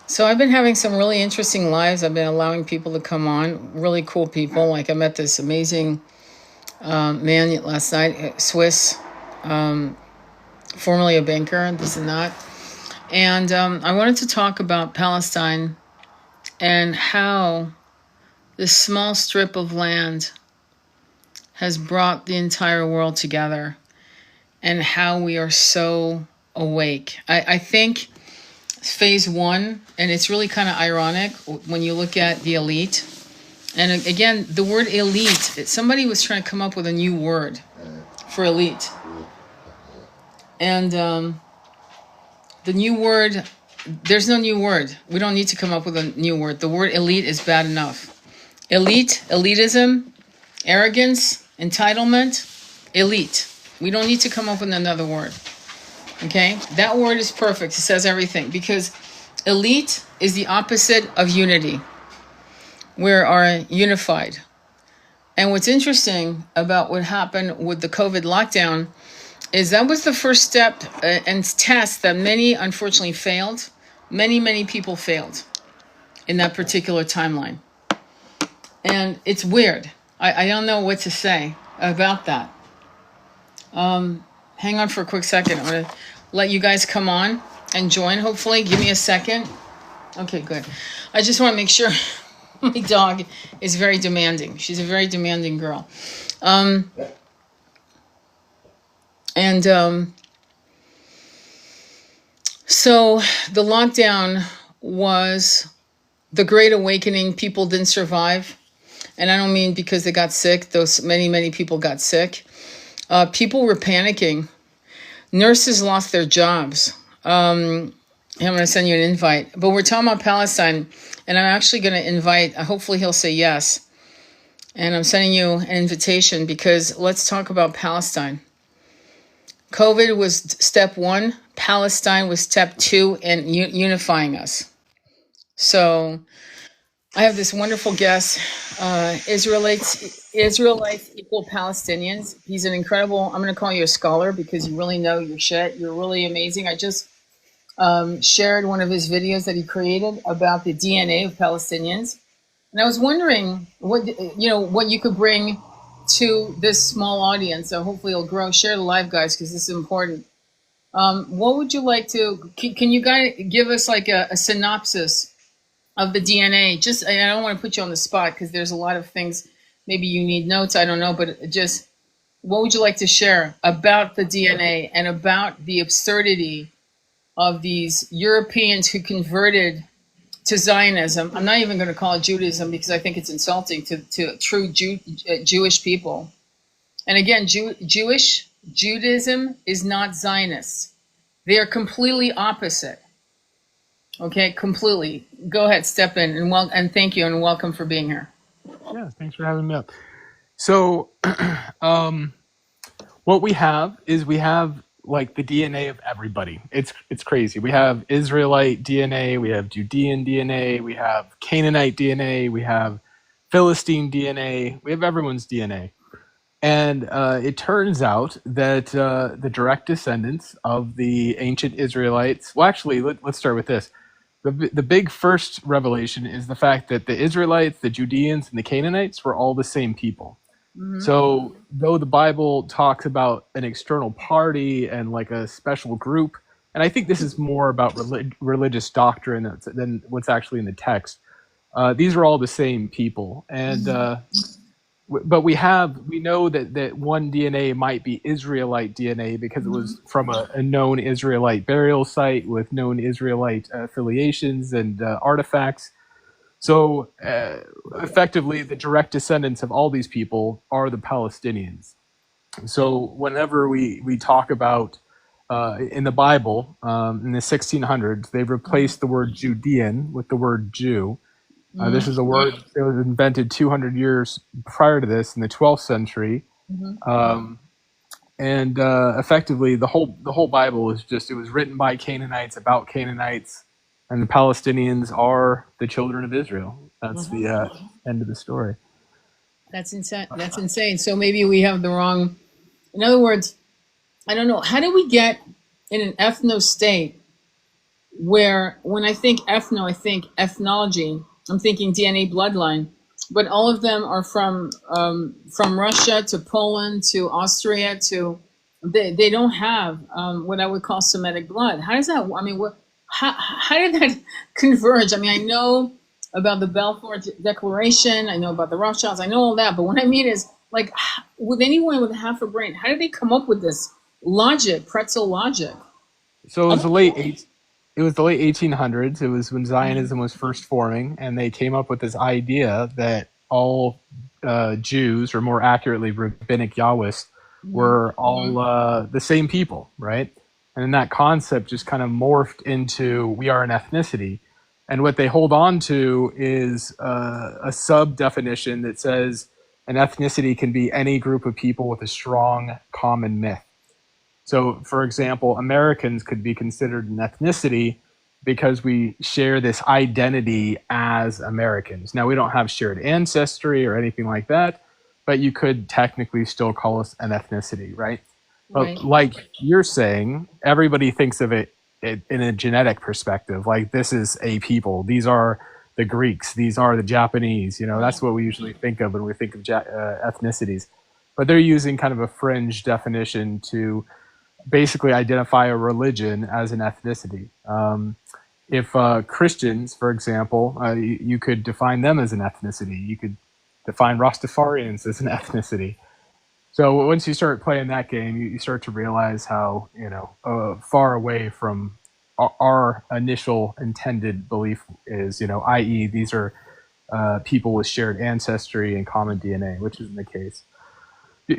So I've been having some really interesting lives. I've been allowing people to come on, really cool people. Like I met this amazing man last night, Swiss, um, formerly a banker, this and that. And I wanted to talk about Palestine and how this small strip of land has brought the entire world together and how we are so awake. I think phase one, and it's really kind of ironic when you look at the elite. And again, the word elite, somebody was trying to come up with a new word for elite. And the new word, there's no new word. We don't need to come up with a new word. The word elite is bad enough. Elite, elitism, arrogance, entitlement, elite. We don't need to come up with another word. Okay? That word is perfect. It says everything because elite is the opposite of unity. We are unified. And what's interesting about what happened with the COVID lockdown is that was the first step and test that many unfortunately failed. Many people failed in that particular timeline. And it's weird. I don't know what to say about that. Hang on for a quick second. I'm going to let you guys come on and join, hopefully. Give me a second. Okay, good. I just want to make sure my dog is very demanding. She's a very demanding girl. So the lockdown was the Great Awakening. People didn't survive. And I don't mean because they got sick. Those many people got sick. People were panicking. Nurses lost their jobs. I'm going to send you an invite. But we're talking about Palestine. And I'm actually going to invite, hopefully he'll say yes. And I'm sending you an invitation because let's talk about Palestine. COVID was step one. Palestine was step two in unifying us. So I have this wonderful guest, Israelites equal Palestinians. He's an incredible, I'm going to call you a scholar because you really know your shit. You're really amazing. I just shared one of his videos that he created about the DNA of Palestinians. And I was wondering what you could bring to this small audience. So hopefully it'll grow. Share the live, guys, because this is important. What would you like to, can you guys give us like a synopsis of the DNA? Just, I don't want to put you on the spot because there's a lot of things, maybe you need notes, I don't know, but just what would you like to share about the DNA and about the absurdity of these Europeans who converted to Zionism? I'm not even going to call it Judaism because I think it's insulting to true Jewish people. And again, Judaism is not Zionist. They are completely opposite. Okay, completely. Go ahead, step in, and thank you, and welcome for being here. Yeah, thanks for having me up. So, what we have is like the DNA of everybody. It's crazy. We have Israelite DNA, we have Judean DNA, we have Canaanite DNA, we have Philistine DNA, we have everyone's DNA. And it turns out that the direct descendants of the ancient Israelites, well, actually, let's start with this. The big first revelation is the fact that the Israelites, the Judeans, and the Canaanites were all the same people. Mm-hmm. So though the Bible talks about an external party and like a special group, and I think this is more about religious doctrine than what's actually in the text, these are all the same people. And but we know that one DNA might be Israelite DNA because it was from a known Israelite burial site with known Israelite affiliations and artifacts. So effectively, the direct descendants of all these people are the Palestinians. So whenever we talk about in the Bible, in the 1600s, they've replaced the word Judean with the word Jew. This is a word that was invented 200 years prior to this in the 12th century. And effectively, the whole Bible is it was written by Canaanites about Canaanites, and the Palestinians are the children of Israel. That's the end of the story. That's insane. That's insane. So maybe we have the wrong, in other words, I don't know. How do we get in an ethno state where when I think ethno, I think ethnology. I'm thinking DNA bloodline, but all of them are from Russia to Poland to Austria to they don't have what I would call Semitic blood. How does that? I mean, how did that converge? I mean, I know about the Balfour Declaration. I know about the Rothschilds. I know all that. But what I mean is, like, with anyone with half a brain, how did they come up with this logic, pretzel logic? So I don't it was the late 1800s. It was when Zionism was first forming, and they came up with this idea that all Jews, or more accurately, rabbinic Yahwists, were all the same people, right? And then that concept just kind of morphed into we are an ethnicity. And what they hold on to is a sub definition that says an ethnicity can be any group of people with a strong common myth. So, for example, Americans could be considered an ethnicity because we share this identity as Americans. Now, we don't have shared ancestry or anything like that, but you could technically still call us an ethnicity, right? right. But like you're saying, everybody thinks of it in a genetic perspective. Like, this is a people. These are the Greeks. These are the Japanese. You know, that's what we usually think of when we think of ethnicities. But they're using kind of a fringe definition to basically identify a religion as an ethnicity. If Christians, for example, you could define them as an ethnicity. You could define Rastafarians as an ethnicity. So once you start playing that game, you start to realize how far away from our initial intended belief is. I.e., these are people with shared ancestry and common DNA, which isn't the case.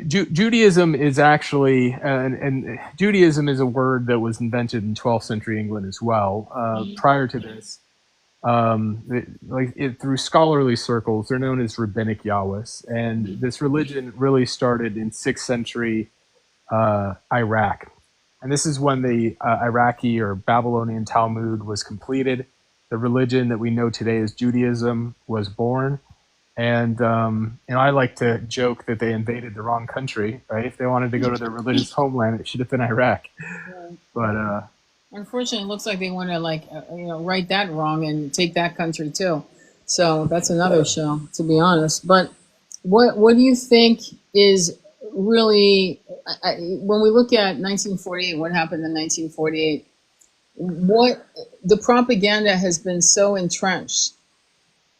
Judaism is actually, and Judaism is a word that was invented in 12th century England as well. Prior to this, through scholarly circles, they're known as rabbinic Yahwists, and this religion really started in 6th century Iraq, and this is when the Iraqi or Babylonian Talmud was completed. The religion that we know today as Judaism was born. And I like to joke that they invaded the wrong country, right? If they wanted to go to their religious homeland, it should have been Iraq. But unfortunately, it looks like they want to right that wrong and take that country too. So that's another show, to be honest. But what do you think is really when we look at 1948? What happened in 1948? What the propaganda has been so entrenched.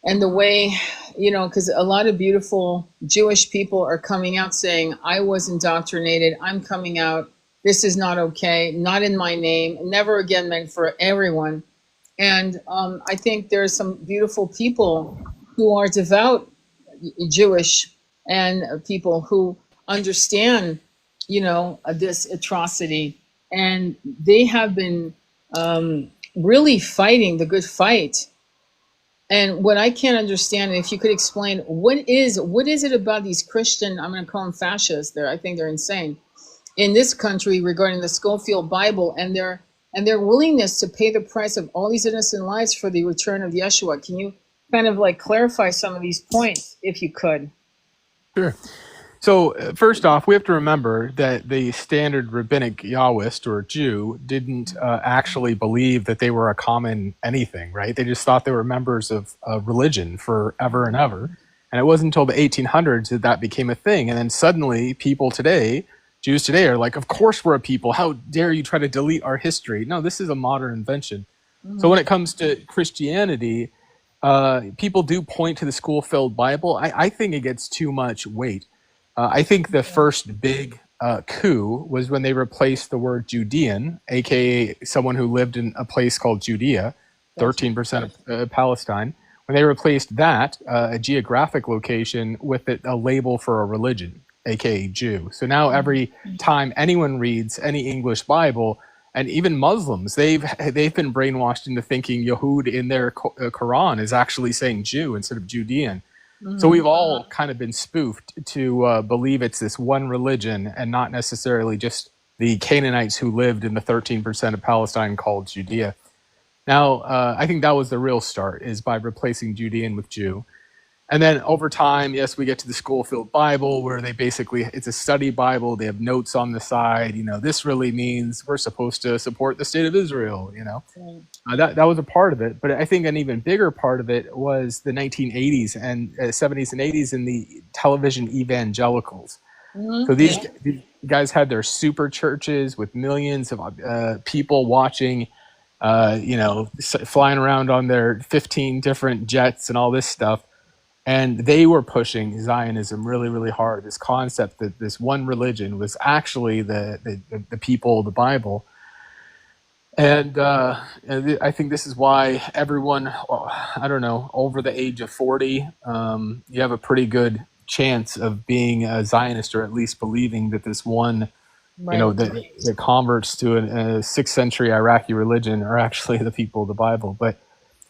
And the way, because a lot of beautiful Jewish people are coming out saying, I was indoctrinated, I'm coming out, this is not okay, not in my name, never again meant for everyone. And I think there's some beautiful people who are devout Jewish and people who understand, this atrocity. And they have been really fighting the good fight. And what I can't understand, and if you could explain, what is it about these Christian, I'm going to call them fascists, I think they're insane, in this country regarding the Schofield Bible and their willingness to pay the price of all these innocent lives for the return of Yeshua? Can you kind of clarify some of these points, if you could? Sure. So first off, we have to remember that the standard rabbinic Yahwist or Jew didn't actually believe that they were a common anything, right? They just thought they were members of a religion forever and ever. And it wasn't until the 1800s that became a thing. And then suddenly people today, Jews today, are like, of course we're a people. How dare you try to delete our history? No, this is a modern invention. So when it comes to Christianity, people do point to the Schofield Bible. I think it gets too much weight. I think the first big coup was when they replaced the word Judean, aka someone who lived in a place called Judea, 13% of Palestine. When they replaced that, a geographic location, with a label for a religion, aka Jew. So now every time anyone reads any English Bible, and even Muslims, they've been brainwashed into thinking Yahud in their Quran is actually saying Jew instead of Judean. So we've all kind of been spoofed to believe it's this one religion and not necessarily just the Canaanites who lived in the 13% of Palestine called Judea. Now, I think that was the real start, is by replacing Judean with Jew. And then over time, yes, we get to the Schofield Bible, where they basically, it's a study Bible. They have notes on the side. This really means we're supposed to support the state of Israel. Right. That was a part of it. But I think an even bigger part of it was the 1980s and 70s and 80s in the television evangelicals. So these guys had their super churches with millions of people watching, flying around on their 15 different jets and all this stuff. And they were pushing Zionism really, really hard. This concept that this one religion was actually the people, the Bible. And I think this is why everyone, I don't know, over the age of 40, you have a pretty good chance of being a Zionist, or at least believing that this one, the converts to a 6th century Iraqi religion are actually the people of the Bible. But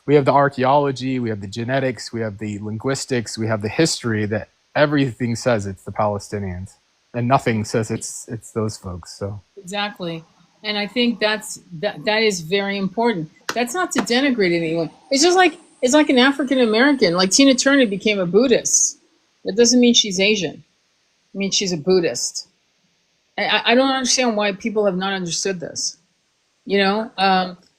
we have the archaeology, we have the genetics, we have the linguistics, we have the history that everything says it's the Palestinians, and nothing says it's those folks. So Exactly. And I think that is very important. That's not to denigrate anyone. It's just like an African American. Like Tina Turner became a Buddhist. That doesn't mean she's Asian. It means she's a Buddhist. I don't understand why people have not understood this.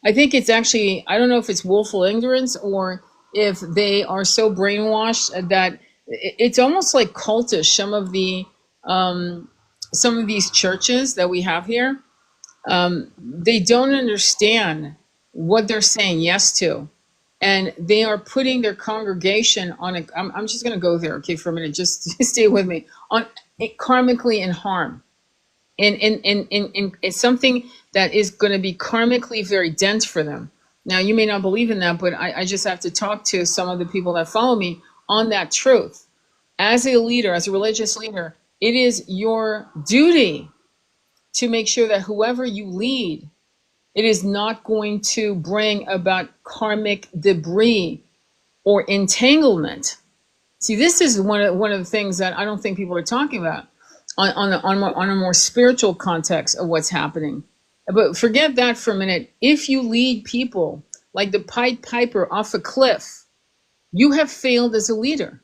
I think it's actually, I don't know if it's willful ignorance or if they are so brainwashed that it's almost like cultish. Some of these churches that we have here, they don't understand what they're saying yes to. And they are putting their congregation on a, I'm just going to go there, okay, for a minute, just stay with me, on karmically in harm. In something that is going to be karmically very dense for them. Now, you may not believe in that, but I just have to talk to some of the people that follow me on that truth. As a leader, as a religious leader, it is your duty to make sure that whoever you lead, it is not going to bring about karmic debris or entanglement. See, this is one of the things that I don't think people are talking about on a more spiritual context of what's happening. But forget that for a minute. If you lead people like the Pied Piper off a cliff, you have failed as a leader.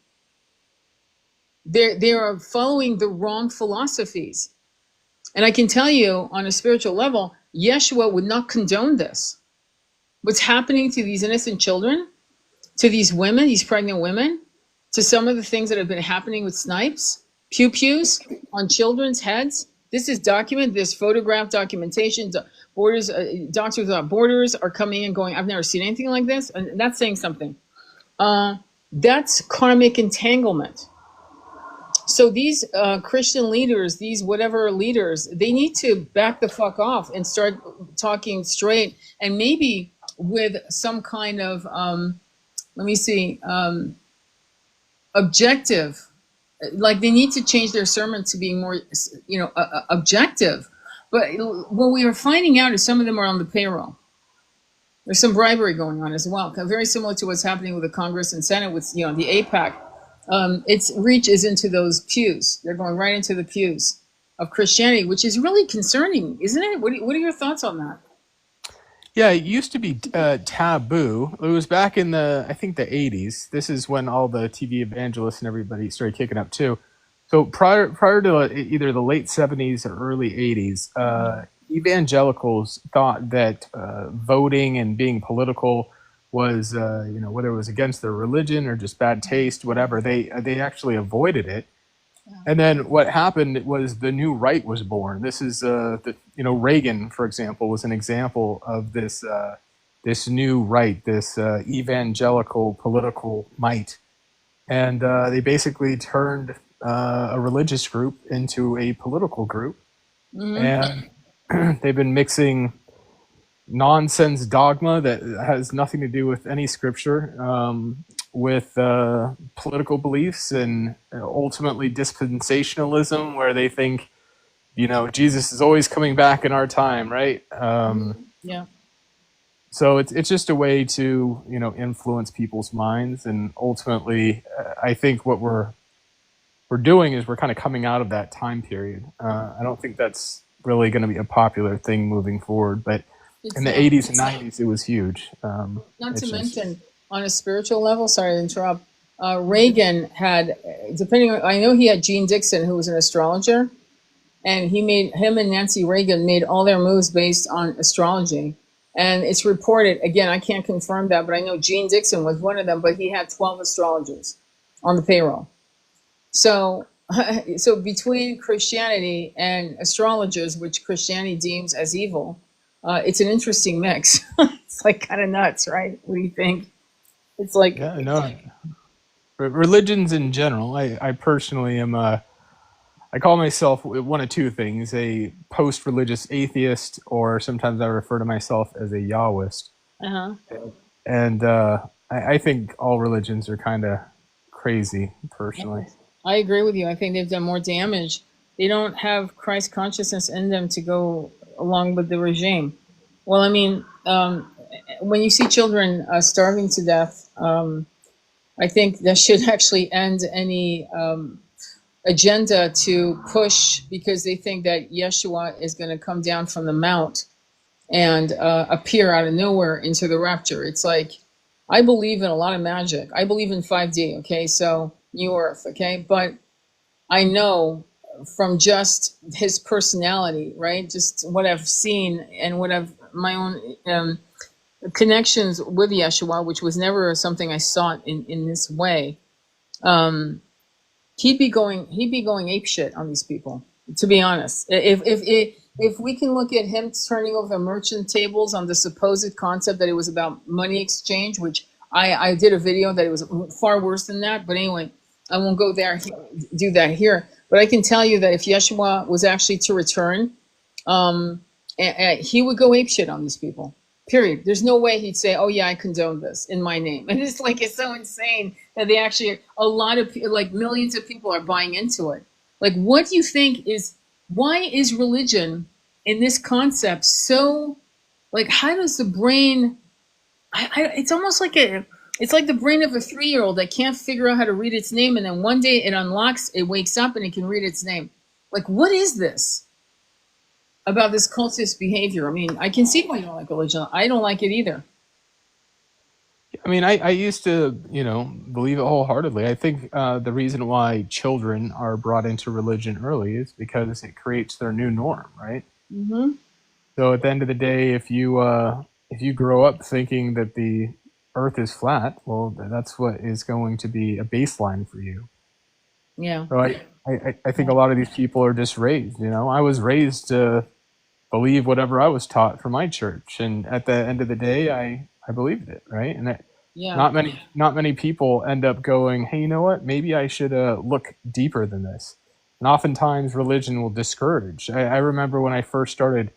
They are following the wrong philosophies. And I can tell you on a spiritual level, Yeshua would not condone this. What's happening to these innocent children, to these women, these pregnant women, to some of the things that have been happening with snipes, pew-pews on children's heads. This is documented. This photograph documentation. Borders, Doctors Without Borders are coming in going, I've never seen anything like this. And that's saying something. That's karmic entanglement. So these Christian leaders, these whatever leaders, they need to back the fuck off and start talking straight, and maybe with some kind of, objective. Like they need to change their sermon to being more, objective. But what we are finding out is some of them are on the payroll. There's some bribery going on as well, very similar to what's happening with the Congress and Senate with the AIPAC. Its reach is into those pews. They're going right into the pews of Christianity, which is really concerning, isn't it? What are your thoughts on that? yeah, it used to be taboo. It was back in I think the 80s. This is when all the TV evangelists and everybody started kicking up too. So prior to either the late 70s or early 80s, evangelicals thought that voting and being political was, whether it was against their religion or just bad taste, whatever, they actually avoided it. And then what happened was the new right was born. This is, Reagan, for example, was an example of this this new right, this evangelical political might. And they basically turned a religious group into a political group. And they've been mixing nonsense dogma that has nothing to do with any scripture with political beliefs, and ultimately dispensationalism, where they think, Jesus is always coming back in our time, right? Yeah. So it's just a way to, influence people's minds, and ultimately, I think what we're doing is we're kind of coming out of that time period. I don't think that's really going to be a popular thing moving forward, but in the 80s and 90s, it was huge. Not to mention, on a spiritual level, sorry to interrupt, Reagan had, depending on, I know he had Gene Dixon, who was an astrologer, and him and Nancy Reagan made all their moves based on astrology. And it's reported, again, I can't confirm that, but I know Gene Dixon was one of them, but he had 12 astrologers on the payroll. So, so between Christianity and astrologers, which Christianity deems as evil, it's an interesting mix. It's like kind of nuts, right? What do you think? It's like, Yeah, no. Religions in general, I personally am I call myself one of two things: a post-religious atheist, or sometimes I refer to myself as a Yahwist. uh-huh. And I think all religions are kind of crazy, personally. I agree with you. I think they've done more damage. They don't have Christ consciousness in them to go along with the regime. Well, I mean, when you see children starving to death, I think that should actually end any agenda to push, because they think that Yeshua is going to come down from the mount and appear out of nowhere into the rapture. It's like, I believe in a lot of magic. I believe in 5D, okay? So, New Earth, okay? But I know from just his personality, right? Just what I've seen and what I've, my own connections with Yeshua, which was never something I sought in this way. Um, he'd be going ape shit on these people, to be honest. If we can look at him turning over the merchant tables on the supposed concept that it was about money exchange, which I did a video that it was far worse than that, but anyway, I won't go there, do that here. But I can tell you that if Yeshua was actually to return, he would go ape shit on these people. Period. There's no way he'd say, "Oh yeah, I condone this in my name." And it's like, it's so insane that they actually, a lot of like millions of people are buying into it. Like, what do you think is, why is religion in this concept so, like, how does the brain? It's almost like it's like the brain of a 3-year-old that can't figure out how to read its name, and then one day it unlocks, it wakes up, and it can read its name. Like, what is this about this cultist behavior? I mean, I can see why you don't like religion. I don't like it either. I mean, I used to, believe it wholeheartedly. I think the reason why children are brought into religion early is because it creates their new norm, right? Mm-hmm. So at the end of the day, if you grow up thinking that the Earth is flat, well, that's what is going to be a baseline for you. Yeah. So I think a lot of these people are just raised. I was raised to believe whatever I was taught from my church, and at the end of the day, I believed it, right? And Yeah. not many people end up going, hey, you know what? Maybe I should look deeper than this. And oftentimes, religion will discourage. I remember when I first started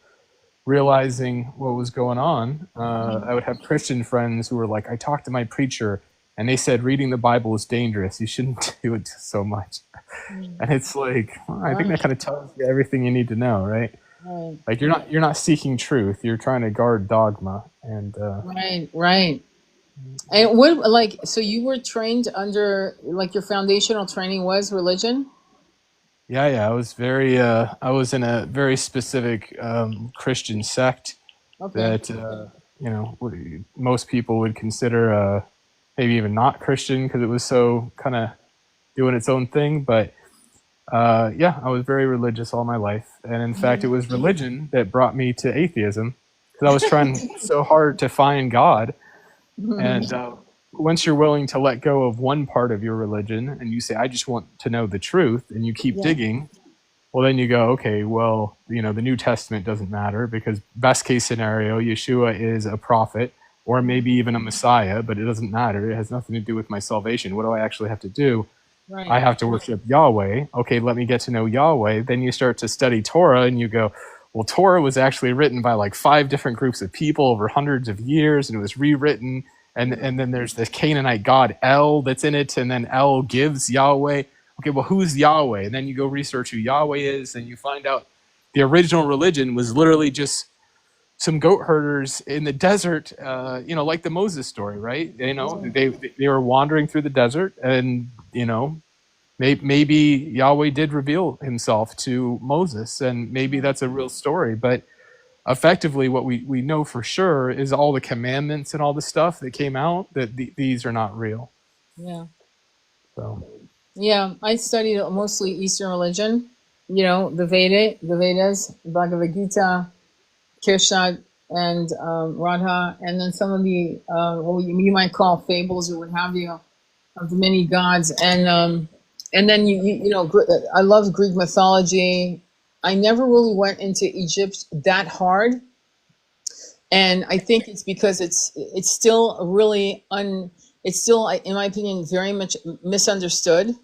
realizing what was going on, I would have Christian friends who were like, I talked to my preacher, and they said reading the Bible is dangerous. You shouldn't do it so much. And it's like, well, I think that kind of tells you everything you need to know, right? Right. Like you're not seeking truth. You're trying to guard dogma, and Right. Right. And what, like, so you were trained under, like, your foundational training was religion? yeah. I was in a very specific Christian sect Okay. that most people would consider maybe even not Christian because it was so kind of doing its own thing. But yeah, I was very religious all my life, and in fact, it was religion that brought me to atheism because I was trying so hard to find God. And once you're willing to let go of one part of your religion and you say, I just want to know the truth, and you keep Yeah. digging, well, then you go, okay, well, the New Testament doesn't matter because best case scenario, Yeshua is a prophet or maybe even a Messiah, but it doesn't matter. It has nothing to do with my salvation. What do I actually have to do? Right. I have to worship Yahweh. Okay, let me get to know Yahweh. Then you start to study Torah and you go, well, Torah was actually written by like 5 different groups of people over hundreds of years, and it was rewritten. And then there's the Canaanite god El that's in it, and then El gives Yahweh. Okay, well, who's Yahweh? And then you go research who Yahweh is, and you find out the original religion was literally just some goat herders in the desert, like the Moses story, right? They were wandering through the desert, and maybe Yahweh did reveal himself to Moses, and maybe that's a real story. But effectively, what we know for sure is all the commandments and all the stuff that came out, that these are not real. Yeah. So Yeah, I studied mostly Eastern religion. You know, the Vedas, Bhagavad Gita, Kirshad, and Radha, and then some of the what you might call fables or what have you of the many gods, and then you know I love Greek mythology. I never really went into Egypt that hard, and I think it's because it's still really it's still, in my opinion, very much misunderstood.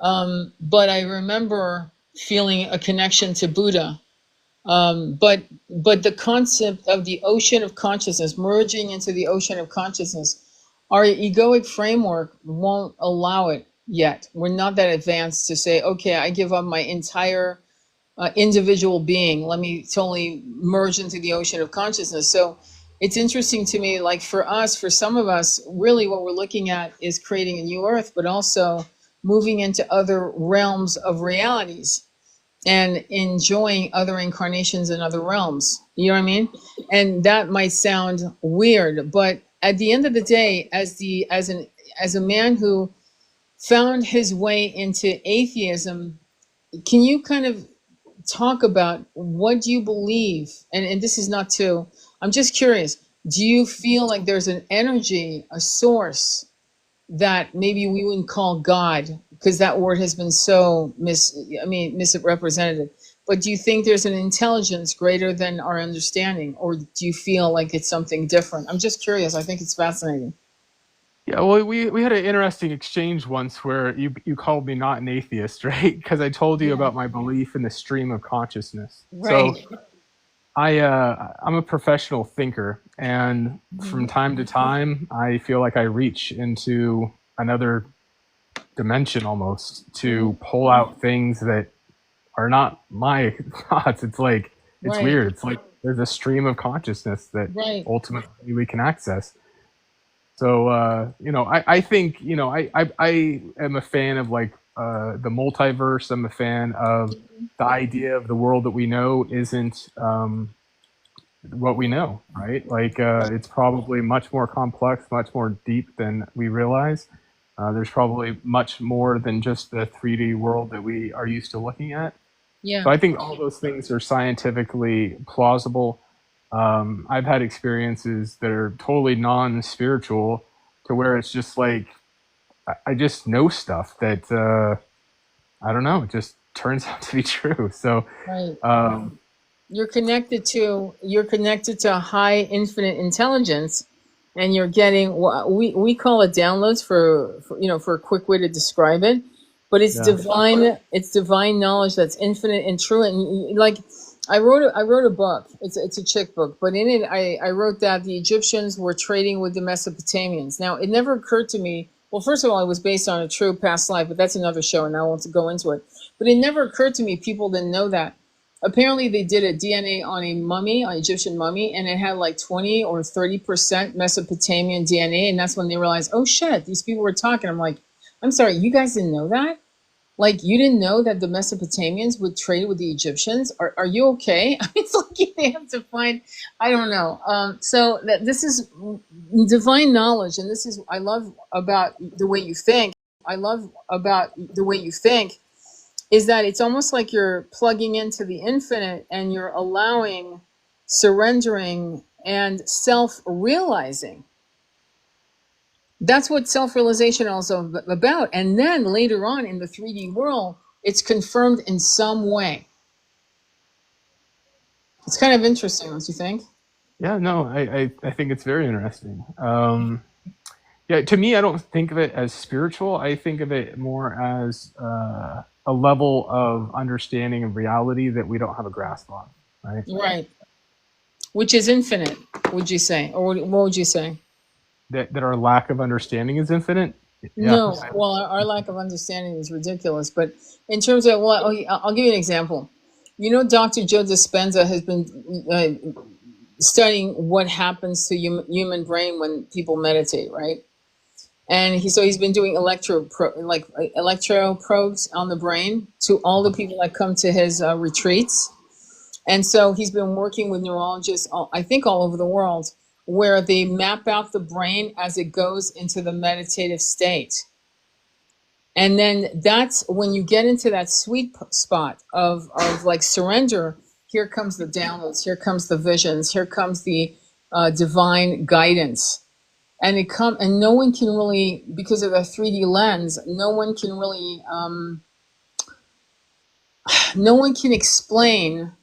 But I remember feeling a connection to Buddha. But the concept of the ocean of consciousness, merging into the ocean of consciousness, our egoic framework won't allow it yet. We're not that advanced to say, okay, I give up my entire individual being. Let me totally merge into the ocean of consciousness. So it's interesting to me, like for us, for some of us, really what we're looking at is creating a new earth, but also moving into other realms of realities and enjoying other incarnations in other realms. You know what I mean? And that might sound weird, but at the end of the day, as a man who found his way into atheism, can you kind of talk about what do you believe? And this is not to, I'm just curious. Do you feel like there's an energy, a source that maybe we wouldn't call God because that word has been so misrepresented. But do you think there's an intelligence greater than our understanding, or do you feel like it's something different? I'm just curious. I think it's fascinating. yeah, well, we had an interesting exchange once where you called me not an atheist, right? Because I told you Yeah. about my belief in the stream of consciousness. So Right. I'm a professional thinker, and from Mhm. time to time, I feel like I reach into another dimension almost to pull out things that are not my thoughts. It's like it's Right. weird. It's like there's a stream of consciousness that Right. ultimately we can access. So I think I am a fan of like the multiverse. I'm a fan of the idea of the world that we know isn't what we know, right? Like it's probably much more complex, much more deep than we realize. There's probably much more than just the 3D world that we are used to looking at. Yeah. So I think all those things are scientifically plausible. I've had experiences that are totally non-spiritual, to where it's just like I just know stuff that I don't know. It just turns out to be true. So Right. um, You're connected to a high infinite intelligence, and you're getting what we call it downloads for you know, for a quick way to describe it, but yeah, it's divine knowledge that's infinite and true. And like I wrote a book. It's a chick book, but in it I wrote that the Egyptians were trading with the Mesopotamians. Now it never occurred to me. Well, first of all, it was based on a true past life, but that's another show, and I won't go into it. But it never occurred to me people didn't know that. Apparently, they did a DNA on a mummy, an Egyptian mummy, and it had like 20 or 30% Mesopotamian DNA. And that's when they realized, oh shit, these people were talking. I'm like, I'm sorry, you guys didn't know that? Like, you didn't know that the Mesopotamians would trade with the Egyptians? Are you okay? It's like they have to find, I don't know. So that this is divine knowledge. And this is, I love about the way you think. I love about the way you think is that it's almost like you're plugging into the infinite and you're allowing surrendering and self realizing. That's what self realization also about. And then later on in the 3D world, it's confirmed in some way. It's kind of interesting, don't you think? yeah, no, I think it's very interesting. Yeah, to me, I don't think of it as spiritual. I think of it more as a level of understanding of reality that we don't have a grasp on, right? Right. Which is infinite, would you say? Or what would you say? That our lack of understanding is infinite. Yeah, No, well, our lack of understanding is ridiculous. But in terms of, well, I'll give you an example. You know, Dr. Joe Dispenza has been studying what happens to human brain when people meditate, right? And he's been doing electro probes on the brain to all the people that come to his retreats. And so he's been working with neurologists, I think, all over the world, where they map out the brain as it goes into the meditative state. And then that's when you get into that sweet spot of like surrender. Here comes the downloads, here comes the visions, here comes the divine guidance. And and no one can really, because of the 3D lens, no one can explain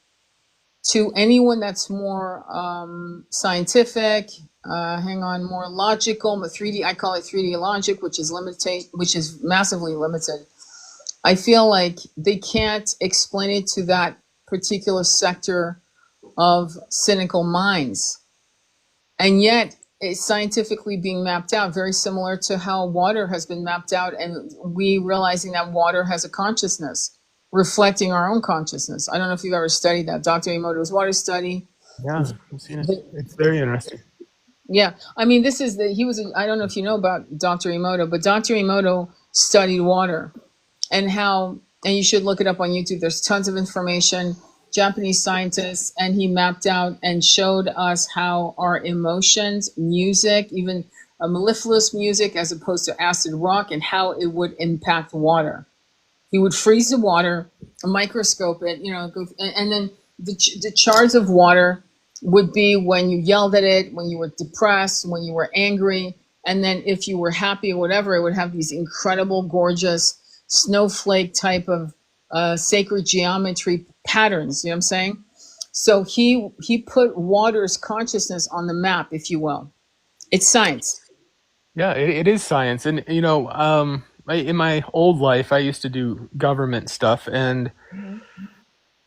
to anyone that's more scientific, hang on, more logical, but 3D, I call it 3D logic, which is limited, which is massively limited. I feel like they can't explain it to that particular sector of cynical minds. And yet it's scientifically being mapped out, very similar to how water has been mapped out, and we realizing that water has a consciousness, reflecting our own consciousness. I don't know if you've ever studied that. Dr. Emoto's water study. Yeah, I've seen it. It's very interesting. Yeah, I mean, this is the he was. I don't know if you know about Dr. Emoto, but Dr. Emoto studied water and how, and you should look it up on YouTube. There's tons of information. Japanese scientists, and he mapped out and showed us how our emotions, music, even a mellifluous music as opposed to acid rock, and how it would impact water. He would freeze the water, microscope it, and then the charge of water would be when you yelled at it, when you were depressed, when you were angry, and then if you were happy or whatever, it would have these incredible, gorgeous snowflake type of sacred geometry patterns. You know what I'm saying? So he put water's consciousness on the map, if you will. It's science. Yeah, it is science. And, in my old life, I used to do government stuff, and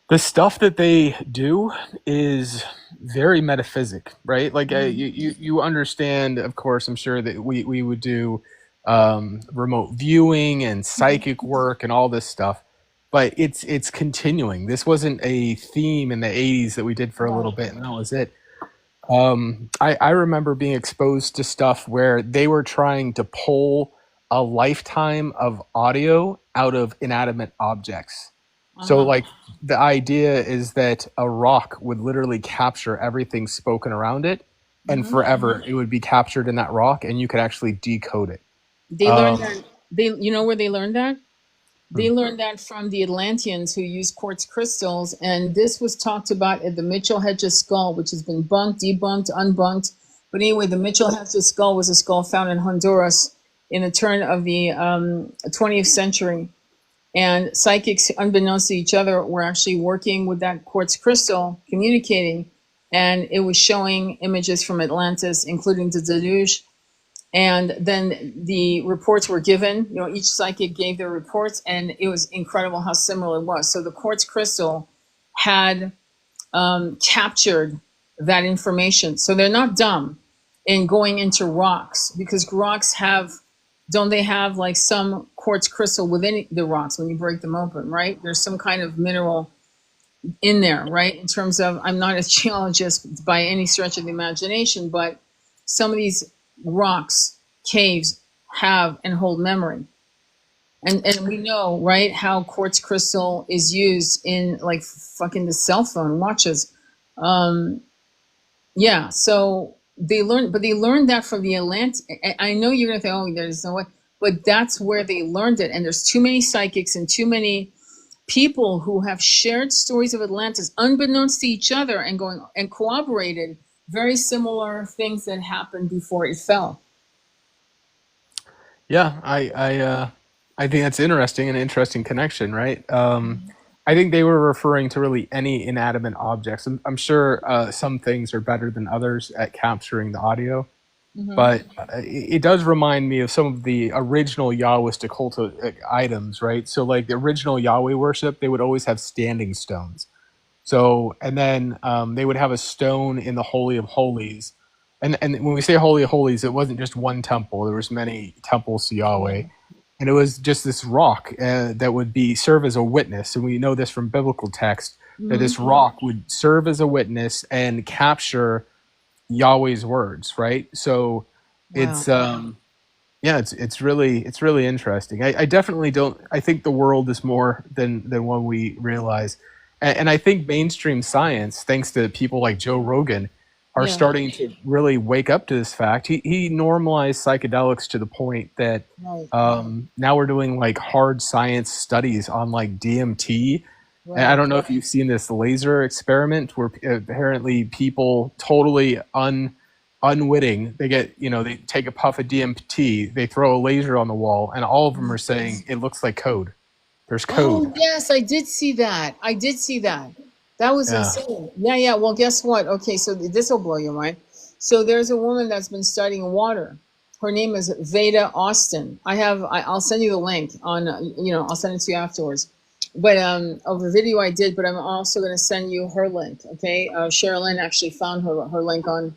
the stuff that they do is very metaphysic, right? Like you understand, of course, I'm sure that we would do remote viewing and psychic work and all this stuff, but it's continuing. This wasn't a theme in the 80s that we did for a little bit, and that was it. I remember being exposed to stuff where they were trying to pull a lifetime of audio out of inanimate objects. So, like, the idea is that a rock would literally capture everything spoken around it, and forever it would be captured in that rock, and you could actually decode it. They learned that. You know where they learned that? They learned that from the Atlanteans who used quartz crystals, and this was talked about at the Mitchell Hedges skull, which has been debunked, unbunked. But anyway, the Mitchell Hedges skull was a skull found in Honduras in the turn of the 20th century. And psychics, unbeknownst to each other, were actually working with that quartz crystal, communicating, and it was showing images from Atlantis, including the deluge. And then the reports were given. Each psychic gave their reports, and it was incredible how similar it was. So the quartz crystal had captured that information. So they're not dumb in going into rocks, because rocks don't they have like some quartz crystal within the rocks when you break them open, right? There's some kind of mineral in there, right? In terms of, I'm not a geologist by any stretch of the imagination, but some of these rocks, caves have and hold memory. And we know, right, how quartz crystal is used in like fucking the cell phone watches. Yeah, so they learned that from the Atlantic. I know you're gonna think, oh, there's no way, but that's where they learned it. And there's too many psychics and too many people who have shared stories of Atlantis, unbeknownst to each other, and going and corroborated very similar things that happened before it fell. Yeah, I think that's interesting, an interesting connection, right? I think they were referring to really any inanimate objects. I'm sure some things are better than others at capturing the audio, but it does remind me of some of the original Yahwistic cultic items, right? So, like the original Yahweh worship, they would always have standing stones. So, and then they would have a stone in the Holy of Holies. And when we say Holy of Holies, it wasn't just one temple. There was many temples to Yahweh. And it was just this rock that would serve as a witness. And we know this from biblical text, that this rock would serve as a witness and capture Yahweh's words, right? So it's it's really interesting. I definitely don't. I think the world is more than what we realize, and I think mainstream science, thanks to people like Joe Rogan, are Yeah. starting to really wake up to this fact. He normalized psychedelics to the point that Right. now we're doing like hard science studies on like DMT. And I Right. don't know if you've seen this laser experiment where apparently people totally unwitting, they get, they take a puff of DMT, they throw a laser on the wall, and all of them are saying it looks like code. There's code. Oh, yes, I did see that. I did see that. That was Yeah. insane. Yeah, yeah. Well, guess what? Okay, so this will blow your mind. So there's a woman that's been studying water. Her name is Veda Austin. I'll send you the link on, I'll send it to you afterwards. But of a video I did, but I'm also going to send you her link. Okay, Sherilyn actually found her link on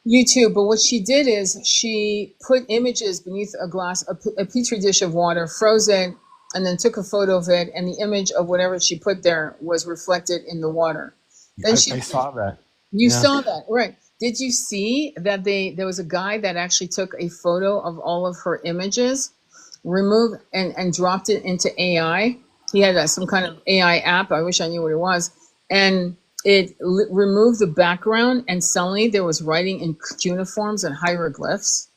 YouTube. But what she did is she put images beneath a petri dish of water, froze it, and then took a photo of it, and the image of whatever she put there was reflected in the water. Then I saw that. you Yeah. saw that, right? Did you see that there was a guy that actually took a photo of all of her images, removed and dropped it into AI? He had some kind of AI app. I wish I knew what it was, and it removed the background, and suddenly there was writing in cuneiforms and hieroglyphs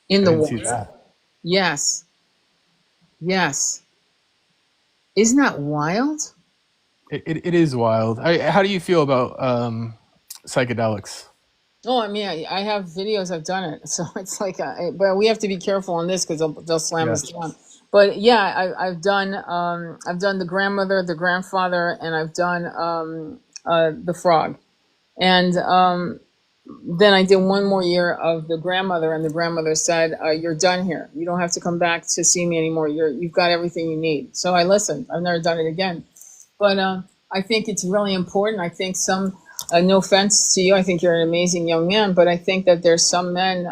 in I the didn't see water. that. Yes, yes. Isn't that wild? It is wild. How do you feel about psychedelics? Oh, I mean, I have videos. I've done it, so it's like, but we have to be careful on this because they'll slam us Yes. down. But yeah, I've done the grandmother, the grandfather, and I've done the frog. And then I did one more year of the grandmother, and the grandmother said, "You're done here. You don't have to come back to see me anymore. You've got everything you need." So I listened. I've never done it again. But I think it's really important. I think no offense to you, I think you're an amazing young man, but I think that there's some men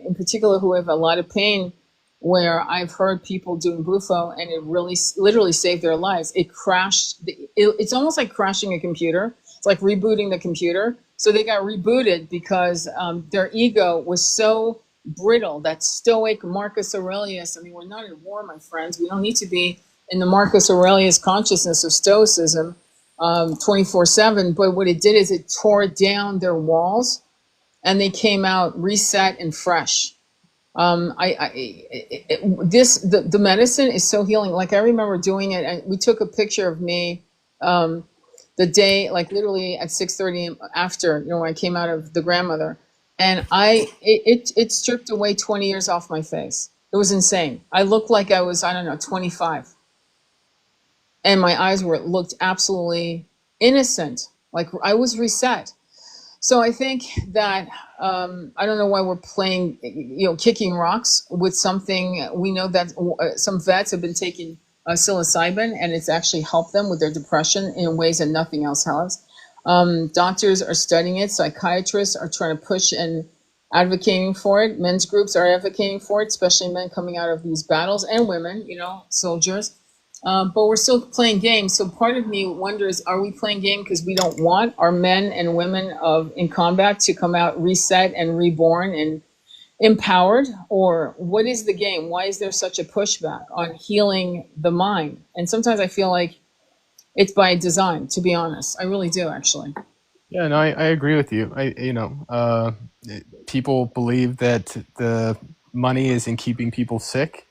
in particular who have a lot of pain where I've heard people doing Bufo and it really literally saved their lives. It crashed. It's almost like crashing a computer. It's like rebooting the computer. So they got rebooted because their ego was so brittle. That stoic Marcus Aurelius. I mean, we're not at war, my friends. We don't need to be in the Marcus Aurelius consciousness of Stoicism 24/7. But what it did is it tore down their walls, and they came out reset and fresh. The medicine is so healing. Like I remember doing it, and we took a picture of me the day, like literally at 6:30 after, when I came out of the grandmother, and it stripped away 20 years off my face. It was insane. I looked like I was, I don't know, 25, and my eyes looked absolutely innocent, like I was reset. So I think that I don't know why we're playing, kicking rocks with something. We know that some vets have been taking psilocybin, and it's actually helped them with their depression in ways that nothing else has. Doctors are studying it. Psychiatrists are trying to push and advocating for it. Men's groups are advocating for it, especially men coming out of these battles, and women, soldiers. But we're still playing games. So part of me wonders, are we playing game because we don't want our men and women in combat to come out reset and reborn and empowered? Or what is the game? Why is there such a pushback on healing the mind? And sometimes I feel like it's by design, to be honest. I really do, actually. Yeah, no, I agree with you. People believe that the money is in keeping people sick,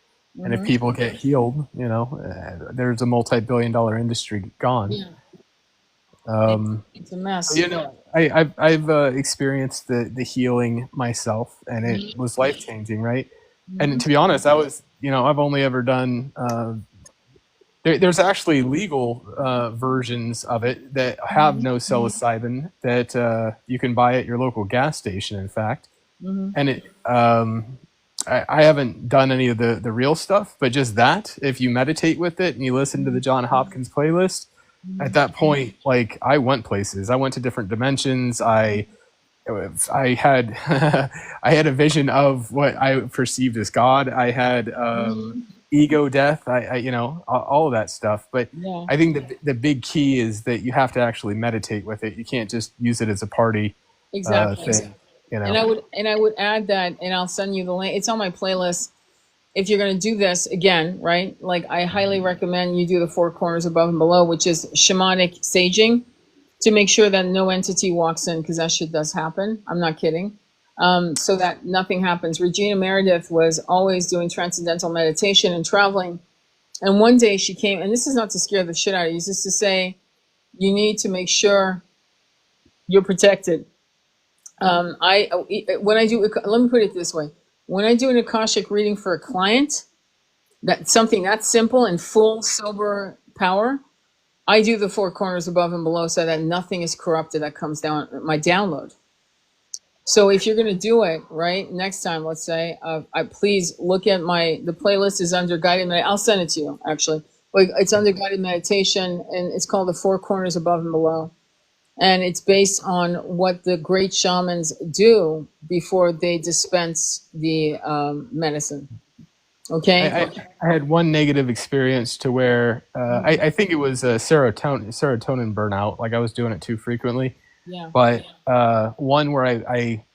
and if people get healed, there's a multi-billion-dollar industry gone. Yeah. It's a mess. I've experienced the healing myself, and it was life changing, right? And to be honest, I've only ever done. There's actually legal versions of it that have no psilocybin that you can buy at your local gas station. In fact, and I haven't done any of the real stuff, but just that, if you meditate with it and you listen to the John Hopkins playlist, at that point, like I went places. I went to different dimensions. I had I had a vision of what I perceived as God. I had ego death. All of that stuff. But Yeah. I think the big key is that you have to actually meditate with it. You can't just use it as a party Exactly. thing. And I would add that, and I'll send you the link. It's on my playlist. If you're going to do this again, right? Like I highly recommend you do the four corners above and below, which is shamanic saging, to make sure that no entity walks in, because that shit does happen. I'm not kidding. So that nothing happens. Regina Meredith was always doing transcendental meditation and traveling. And one day she came, and this is not to scare the shit out of you, it's just to say you need to make sure you're protected. I when I do, let me put it this way: when I do an akashic reading for a client, that something that's simple and full sober power, I do the four corners above and below so that nothing is corrupted that comes down my download. So if you're going to do it right next time, let's say, I please look at the playlist is under guided meditation. I'll send it to you actually. Like it's under guided meditation, and it's called the four corners above and below. And it's based on what the great shamans do before they dispense the medicine. Okay. I had one negative experience to where I think it was a serotonin burnout. Like I was doing it too frequently. Yeah. But one where I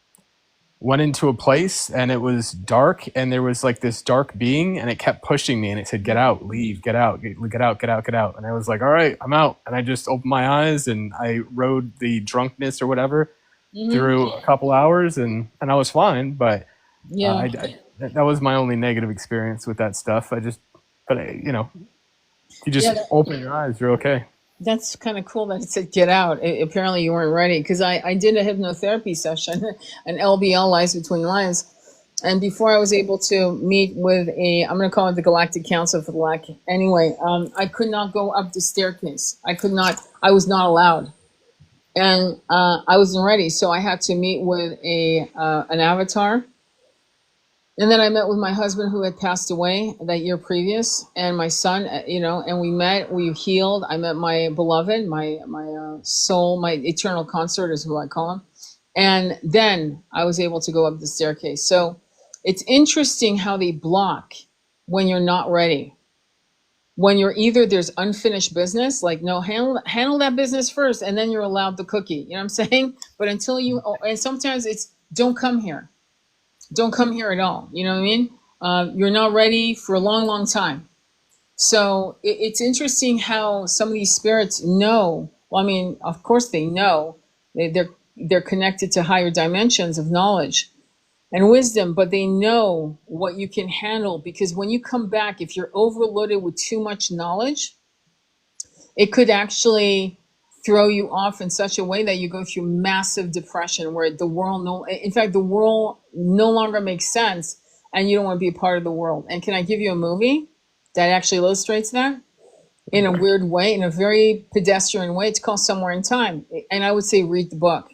went into a place and it was dark and there was like this dark being and it kept pushing me and it said, get out, leave, get out, get out, get out, get out. And I was like, all right, I'm out. And I just opened my eyes and I rode the drunkenness or whatever through a couple hours and I was fine. But Yeah. that was my only negative experience with that stuff. You know, you just open your eyes, you're okay. That's kind of cool that it said get out. Apparently you weren't ready, because I did a hypnotherapy session, an LBL, lies between lines. And before I was able to meet with I'm going to call it the Galactic Council for the lack. Anyway, I could not go up the staircase. I was not allowed. And I wasn't ready. So I had to meet with an avatar. And then I met with my husband who had passed away that year previous, and my son, and we met, we healed. I met my beloved, my soul, my eternal consort is who I call him. And then I was able to go up the staircase. So it's interesting how they block when you're not ready. When you're either there's unfinished business, like no, handle that business first, and then you're allowed the cookie. You know what I'm saying? But until and sometimes it's don't come here. Don't come here at all. You know what I mean? You're not ready for a long, long time. So it's interesting how some of these spirits know. Well, I mean, of course they know. They're connected to higher dimensions of knowledge and wisdom, but they know what you can handle, because when you come back, if you're overloaded with too much knowledge, it could actually throw you off in such a way that you go through massive depression where the world no longer makes sense and you don't want to be a part of the world. And can I give you a movie that actually illustrates that in a weird way, in a very pedestrian way? It's called Somewhere in Time. And I would say read the book.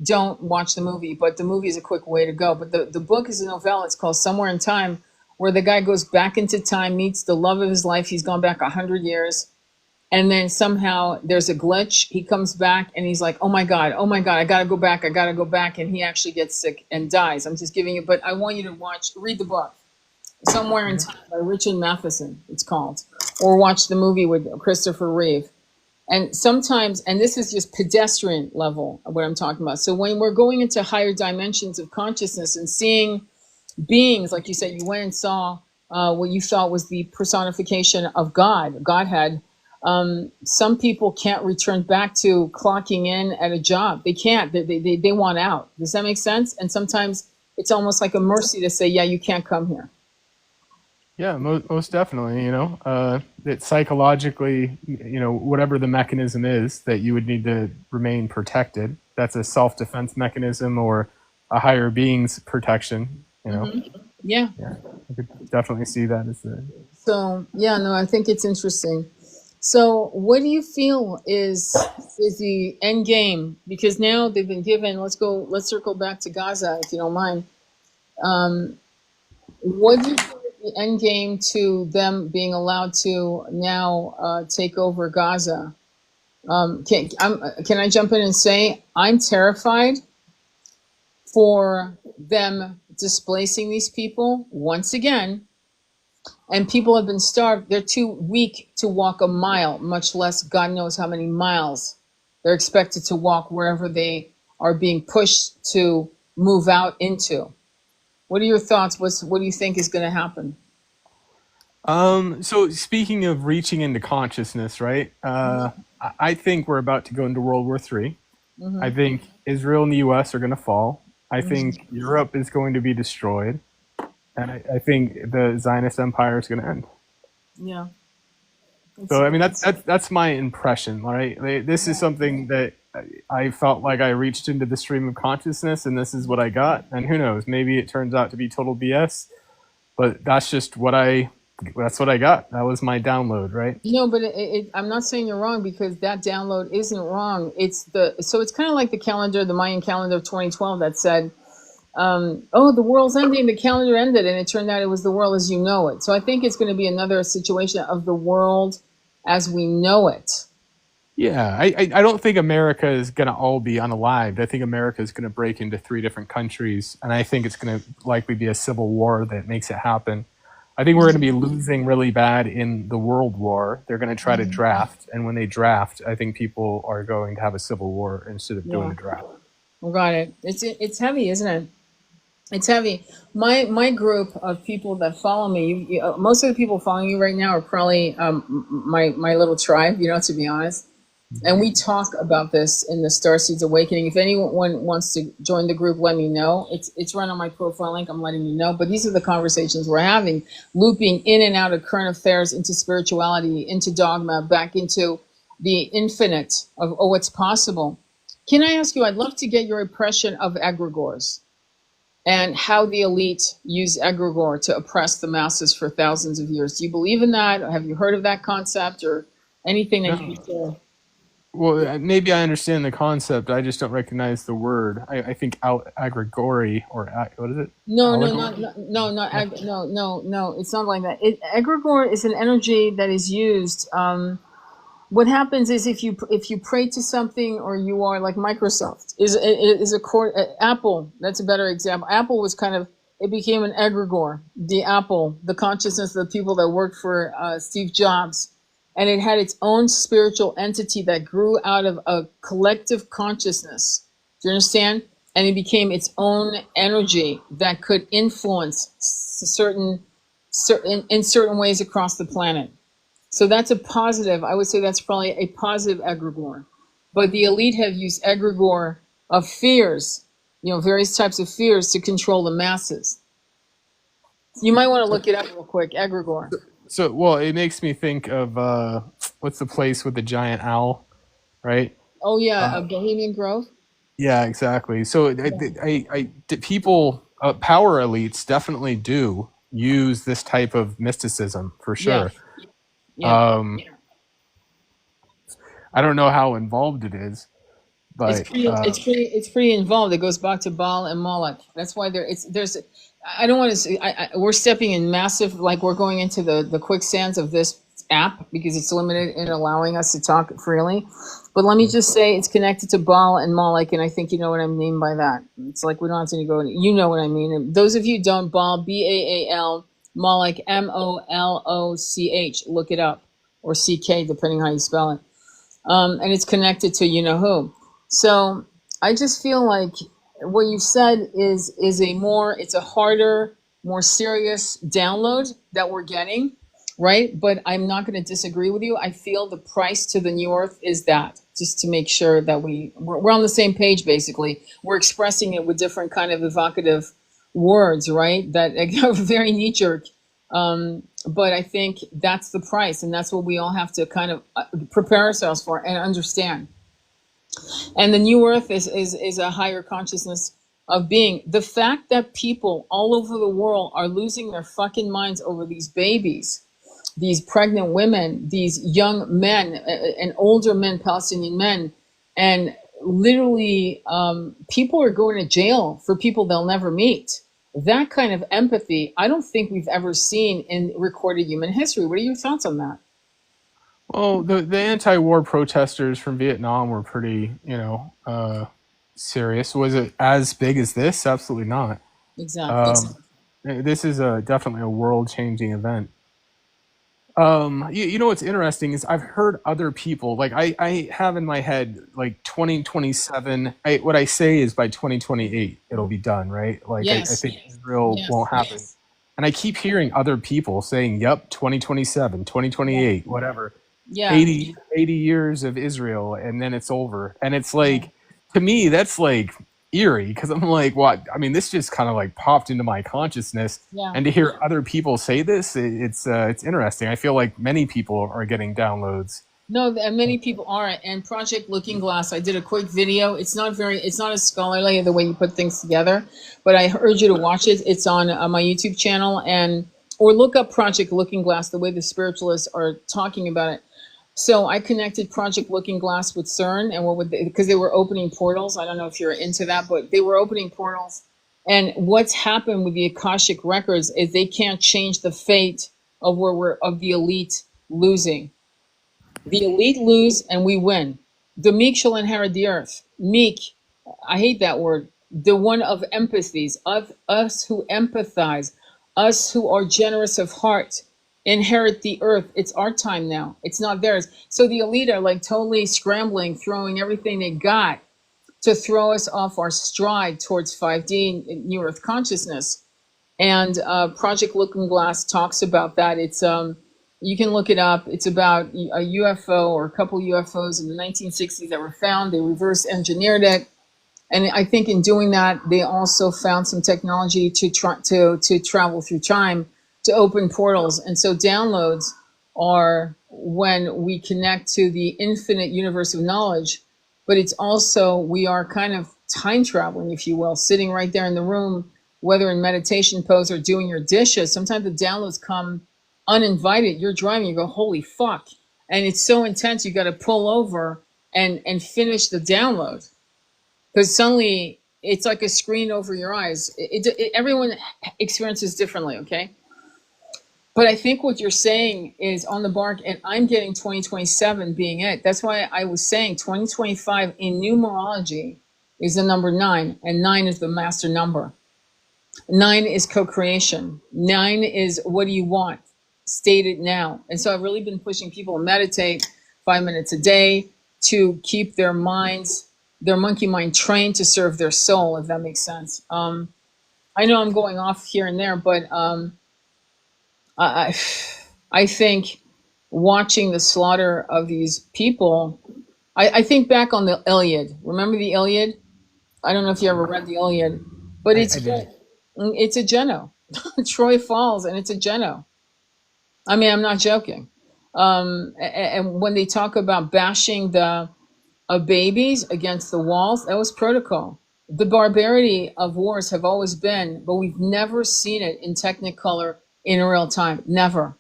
Don't watch the movie, but the movie is a quick way to go. But the book is a novella. It's called Somewhere in Time, where the guy goes back into time, meets the love of his life. He's gone back 100 years. And then somehow there's a glitch. He comes back and he's like, oh my God, I got to go back. And he actually gets sick and dies. I'm just giving you, but I want you to read the book, Somewhere in Time by Richard Matheson, it's called, or watch the movie with Christopher Reeve. And sometimes, and this is just pedestrian level of what I'm talking about. So when we're going into higher dimensions of consciousness and seeing beings, like you said, you went and saw what you thought was the personification of Godhead. Some people can't return back to clocking in at a job. They can't. They want out. Does that make sense? And sometimes it's almost like a mercy to say, yeah, you can't come here. Yeah, most definitely. You know, that psychologically, you know, whatever the mechanism is that you would need to remain protected. That's a self-defense mechanism or a higher being's protection. You know. Mm-hmm. Yeah. I could definitely see that as the. So yeah, no, I think it's interesting. So what do you feel is the end game? Because now they've been given, let's circle back to Gaza, if you don't mind. What do you feel is the end game to them being allowed to now take over Gaza? Can I jump in and say, I'm terrified for them displacing these people once again. And people have been starved. They're too weak to walk a mile, much less God knows how many miles they're expected to walk wherever they are being pushed to move out into. What are your thoughts? What do you think is going to happen? So speaking of reaching into consciousness, right? I think we're about to go into World War III. I Mm-hmm. think Israel and the U.S. are going to fall. I Hmm. think Europe is going to be destroyed, and I think the Zionist Empire is going to end. Yeah. It's, So I mean it's that's my impression, right? This is yeah. something that I felt like I reached into the stream of consciousness, and this is what I got. And who knows? Maybe it turns out to be total BS, but that's what I got. That was my download, right? No, but I'm not saying you're wrong because that download isn't wrong. It's kind of like the calendar, the Mayan calendar of 2012 that said, "Oh, the world's ending." The calendar ended, and it turned out it was the world as you know it. So I think it's going to be another situation of the world as we know it. Yeah, I don't think America is going to all be unalived. I think America is going to break into three different countries, and I think it's going to likely be a civil war that makes it happen. I think we're going to be losing really bad in the world war. They're going to try to Mhm. draft, and when they draft, I think people are going to have a civil war instead of doing Yeah, a draft. got it. It's heavy, isn't it? It's heavy. My group of people that follow me, most of the people following you right now are probably my little tribe. To be honest. And we talk about this in the Starseeds Awakening. If anyone wants to join the group, let me know. It's right on my profile link. I'm letting you know. But these are the conversations we're having, looping in and out of current affairs into spirituality, into dogma, back into the infinite of what's possible. Can I ask you? I'd love to get your impression of egregores and how the elite use egregore to oppress the masses for thousands of years. Do you believe in that? Have you heard of that concept or anything that you No, can share? well, maybe I understand the concept. I just don't recognize the word. I think agregory or what is it? No, no, Allegory. not, not no, not Yeah. no, no, no. It's not like that. Egregore is an energy that is used. What happens is if you pray to something or you are like Microsoft is a core. Apple. That's a better example. Apple was kind of it became an egregore. The Apple, the consciousness of the people that worked for Steve Jobs, and it had its own spiritual entity that grew out of a collective consciousness. Do you understand? And it became its own energy that could influence certain in certain ways across the planet. So that's a positive. I would say that's probably a positive egregore. But the elite have used egregore of fears, various types of fears to control the masses. You might want to look it up real quick, egregore. So, well, it makes me think of what's the place with the giant owl, right? Oh yeah, a Uh, Bohemian Grove. yeah, exactly. So, Yeah, people, power elites definitely do use this type of mysticism for yeah, sure. yeah. Um, I don't know how involved it is, It's but pretty. It's pretty involved. It goes back to Baal and Moloch. That's why there's. I don't want to say. We're stepping in massive. Like we're going into the quicksands of this app because it's limited in allowing us to talk freely. But let me just say it's connected to Baal and Moloch, and I think you know what I mean by that. It's like we don't have to go. You know what I mean. And those of you who don't, Baal, Baal, Moloch, Moloch. Look it up, or CK, depending how you spell it. And it's connected to you know who. So I just feel like what you said is it's a harder, more serious download that we're getting, right? But I'm not going to disagree with you. I feel the price to the new earth is that just to make sure that we're on the same page. Basically, we're expressing it with different kind of evocative words, right? That are very knee jerk. But I think that's the price, and that's what we all have to kind of prepare ourselves for and understand. And the new earth is a higher consciousness of being. The fact that people all over the world are losing their fucking minds over these babies, these pregnant women, these young men and older men, Palestinian men, and literally people are going to jail for people they'll never meet. That kind of empathy, I don't think we've ever seen in recorded human history. What are your thoughts on that? well, the anti-war protesters from Vietnam were pretty, serious. Was it as big as this? Absolutely not. Exactly. Um, this is definitely a world-changing event. You know what's interesting is I've heard other people like I have in my head like 2027. What I say is by 2028 it'll be done, right? Like I Yes. think Israel Yes. won't happen. And I keep hearing other people saying, yep, 2027, Yeah. 2028, whatever. Yeah. 80 years of Israel and then it's over. And it's Yeah. like, to me, that's like eerie because I'm like, what? I mean, this just kind of like popped into my consciousness. Yeah. And to hear other people say this, it's interesting. I feel like many people are getting downloads. No, and many people are. And Project Looking Glass, I did a quick video. It's not as scholarly the way you put things together, but I urge you to watch it. It's on my YouTube channel, and or look up Project Looking Glass, the way the spiritualists are talking about it. So I connected Project Looking Glass with CERN, and what would because they were opening portals. I don't know if you're into that, but they were opening portals. And what's happened with the Akashic records is they can't change the fate of where we're of the elite losing. The elite lose and we win. The meek shall inherit the earth. Meek, I hate that word. The one of empathies, of us who empathize, us who are generous of heart, inherit the earth. It's our time now. It's not theirs. So the elite are like totally scrambling, throwing everything they got to throw us off our stride towards 5D New Earth consciousness. And Project Looking Glass talks about that. It's you can look it up. It's about a UFO or a couple UFOs in the 1960s that were found. They reverse engineered it, and I think in doing that, they also found some technology to try to travel through time to open portals. And so downloads are when we connect to the infinite universe of knowledge, but it's also we are kind of time traveling, if you will, sitting right there in the room, whether in meditation pose or doing your dishes. Sometimes the downloads come uninvited. You're driving, you go, holy fuck. And it's so intense, you got to pull over and finish the download because suddenly it's like a screen over your eyes. Everyone experiences differently, okay? But I think what you're saying is on the bark, and I'm getting 2027 being it. That's why I was saying 2025 in numerology is the number 9, and 9 is the master number. 9 is co-creation. 9 is what do you want? State it now. And so I've really been pushing people to meditate 5 minutes a day to keep their minds, their monkey mind trained to serve their soul, if that makes sense. I know I'm going off here and there, but I, I think watching the slaughter of these people, I think back on the Iliad. Remember the Iliad? I don't know if you ever read the Iliad, but I did. it's a Geno. Troy falls, and it's a Geno. I mean, I'm not joking. And when they talk about bashing the babies against the walls, that was protocol. The barbarity of wars have always been, but we've never seen it in Technicolor in real time. Never.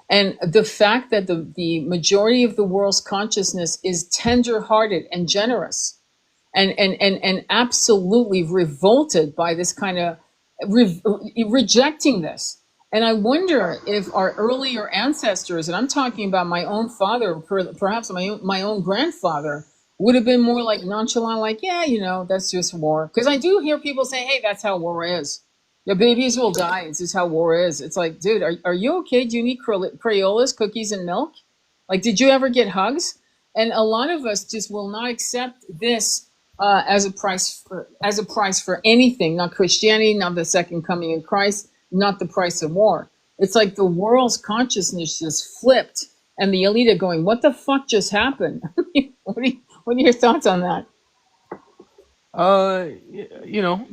And the fact that the majority of the world's consciousness is tender-hearted and generous and absolutely revolted by this kind of rejecting this. And I wonder if our earlier ancestors, and I'm talking about my own father, perhaps my own grandfather, would have been more like nonchalant, like, yeah, that's just war. Because I do hear people say, hey, that's how war is. Your babies will die. It's just how war is. It's like, dude, are you okay? Do you need Crayolas, cookies, and milk? Like, did you ever get hugs? And a lot of us just will not accept this as a price for anything, not Christianity, not the second coming of Christ, not the price of war. It's like the world's consciousness just flipped, and the elite are going, "What the fuck just happened?" What are your thoughts on that?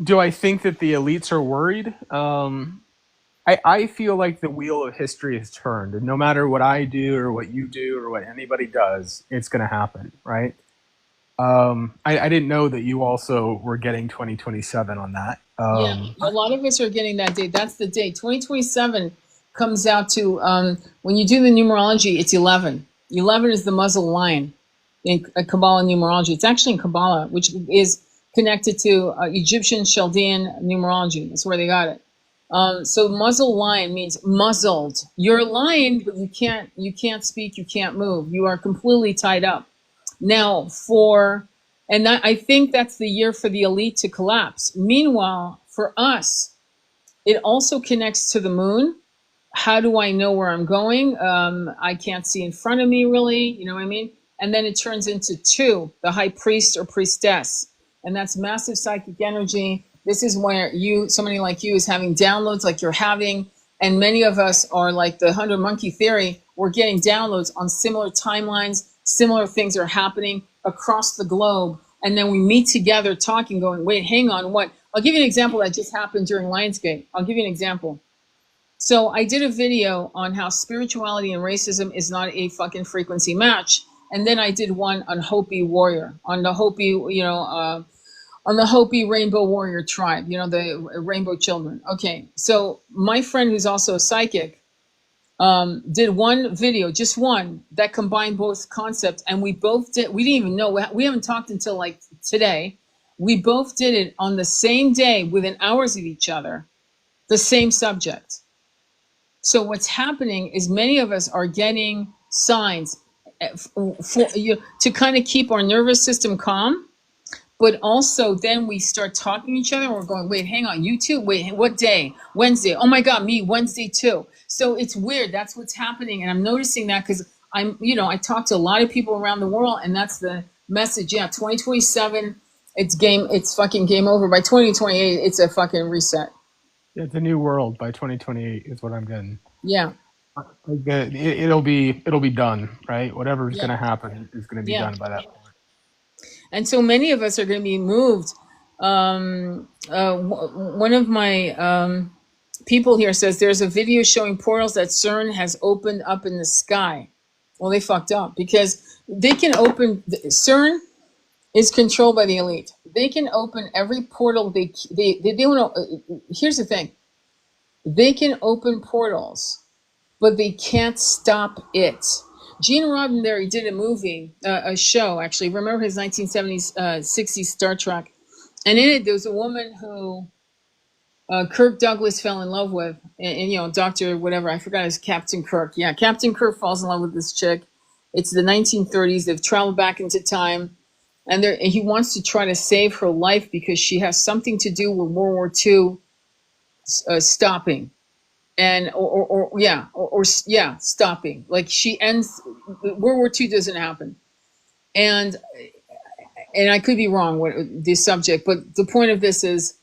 Do I think that the elites are worried? I feel like the wheel of history has turned, and no matter what I do or what you do or what anybody does, it's going to happen, right? I didn't know that you also were getting 2027 on that. Yeah, a lot of us are getting that date. That's the date. 2027 comes out to when you do the numerology, it's 11. 11 is the muzzle line in Kabbalah numerology. It's actually in Kabbalah, which is connected to Egyptian Chaldean numerology. That's where they got it. So muzzle line means muzzled. You're lying, but you can't speak, you can't move. You are completely tied up. Now I think that's the year for the elite to collapse. Meanwhile, for us, it also connects to the moon. How do I know where I'm going? I can't see in front of me, really. You know what I mean? And then it turns into 2, the high priest or priestess. And that's massive psychic energy. This is where somebody like you is having downloads like you're having, and many of us are like the 100 monkey theory. We're getting downloads on similar timelines, similar things are happening across the globe. And then we meet together talking, going, wait, hang on, what? I'll give you an example that just happened during Lionsgate. I'll give you an example. So I did a video on how spirituality and racism is not a fucking frequency match. And then I did one on Hopi warrior, on the Hopi, on the Hopi Rainbow Warrior tribe, the Rainbow Children. Okay, so my friend who's also a psychic did one video, just one, that combined both concepts, and we both did. We didn't even know. We haven't talked until like today. We both did it on the same day, within hours of each other, the same subject. So what's happening is many of us are getting signs to kind of keep our nervous system calm. But also then we start talking to each other and we're going, wait, hang on, you too? Wait, what day? Wednesday. Oh my God, me, Wednesday too. So it's weird. That's what's happening. And I'm noticing that because I talk to a lot of people around the world, and that's the message. Yeah, 2027, it's fucking game over. By 2028, it's a fucking reset. Yeah, it's a new world by 2028 is what I'm getting. Yeah. It'll be done, right? Whatever's Yeah. going to happen is going to be done by that point. And so many of us are going to be moved. One of my people here says there's a video showing portals that CERN has opened up in the sky. Well, they fucked up because they can open. CERN is controlled by the elite. They can open every portal. They don't know. Here's the thing. They can open portals, but they can't stop it. Gene Roddenberry did a movie, a show, actually. Remember his 1970s, 60s Star Trek? And in it, there was a woman who Kirk Douglas fell in love with. And Dr. whatever, I forgot his Captain Kirk. Yeah, Captain Kirk falls in love with this chick. It's the 1930s. They've traveled back into time. And he wants to try to save her life because she has something to do with World War II stopping. And stopping. Like she ends. World War II doesn't happen, and I could be wrong with the subject, but the point of this is,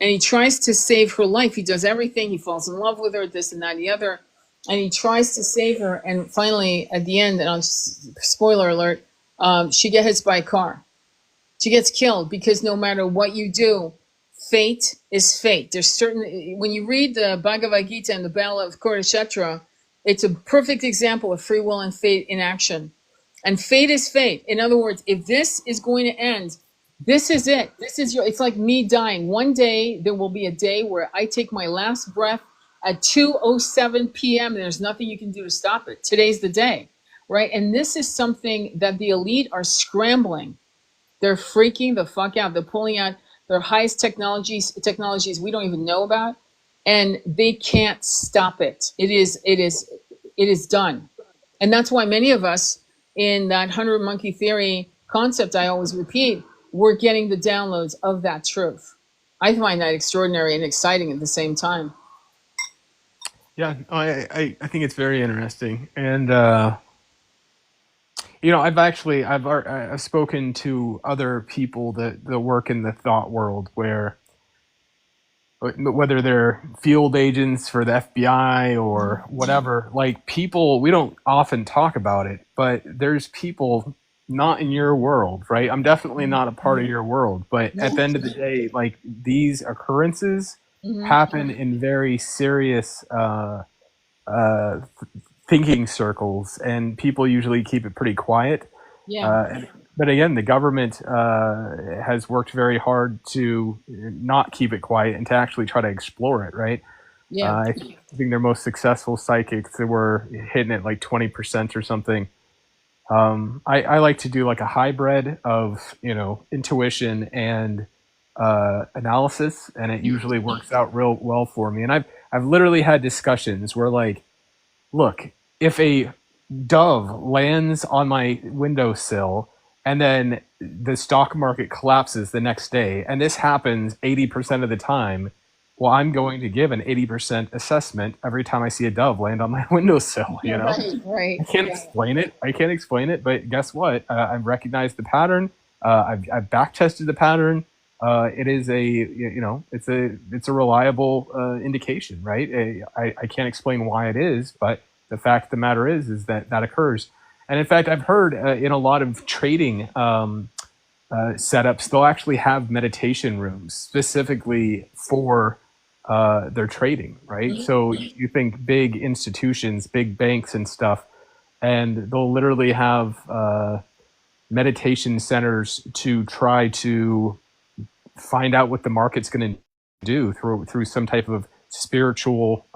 and he tries to save her life. He does everything. He falls in love with her, this and that, and the other, and he tries to save her. And finally, at the end, and I'll just, spoiler alert, she gets hit by a car. She gets killed because no matter what you do, fate is fate. There's certain, when you read the Bhagavad Gita and the Battle of Kurukshetra, it's a perfect example of free will and fate in action. And fate is fate. In other words, if this is going to end, this is it. It's like me dying. One day, there will be a day where I take my last breath at 2:07 p.m. and there's nothing you can do to stop it. Today's the day, right? And this is something that the elite are scrambling. They're freaking the fuck out. They're pulling out their highest technologies we don't even know about, and they can't stop it. It is done. And that's why many of us in that 100 monkey theory concept I always repeat, we're getting the downloads of that truth. I find that extraordinary and exciting at the same time. Yeah, I think it's very interesting. And I've spoken to other people that work in the thought world, whether they're field agents for the FBI or whatever, like people, we don't often talk about it, but there's people not in your world, right? I'm definitely not a part of your world, but at the end of the day, like these occurrences happen in very serious thinking circles, and people usually keep it pretty quiet. But again, the government has worked very hard to not keep it quiet and to actually try to explore it, right? I think their most successful psychics, they were hitting it like 20% or something. I like to do like a hybrid of, intuition and analysis, and it usually works out real well for me. And I've literally had discussions where, like, look, if a dove lands on my windowsill and then the stock market collapses the next day, and this happens 80% of the time, well, I'm going to give an 80% assessment every time I see a dove land on my windowsill. Right. I can't explain it, but guess what? I've recognized the pattern. I've back tested the pattern. it is a, it's a reliable indication, right? I can't explain why it is, but the fact of the matter is that that occurs. And in fact, I've heard in a lot of trading setups, they'll actually have meditation rooms specifically for their trading, right? So you think big institutions, big banks and stuff, and they'll literally have meditation centers to try to find out what the market's going to do through some type of spiritual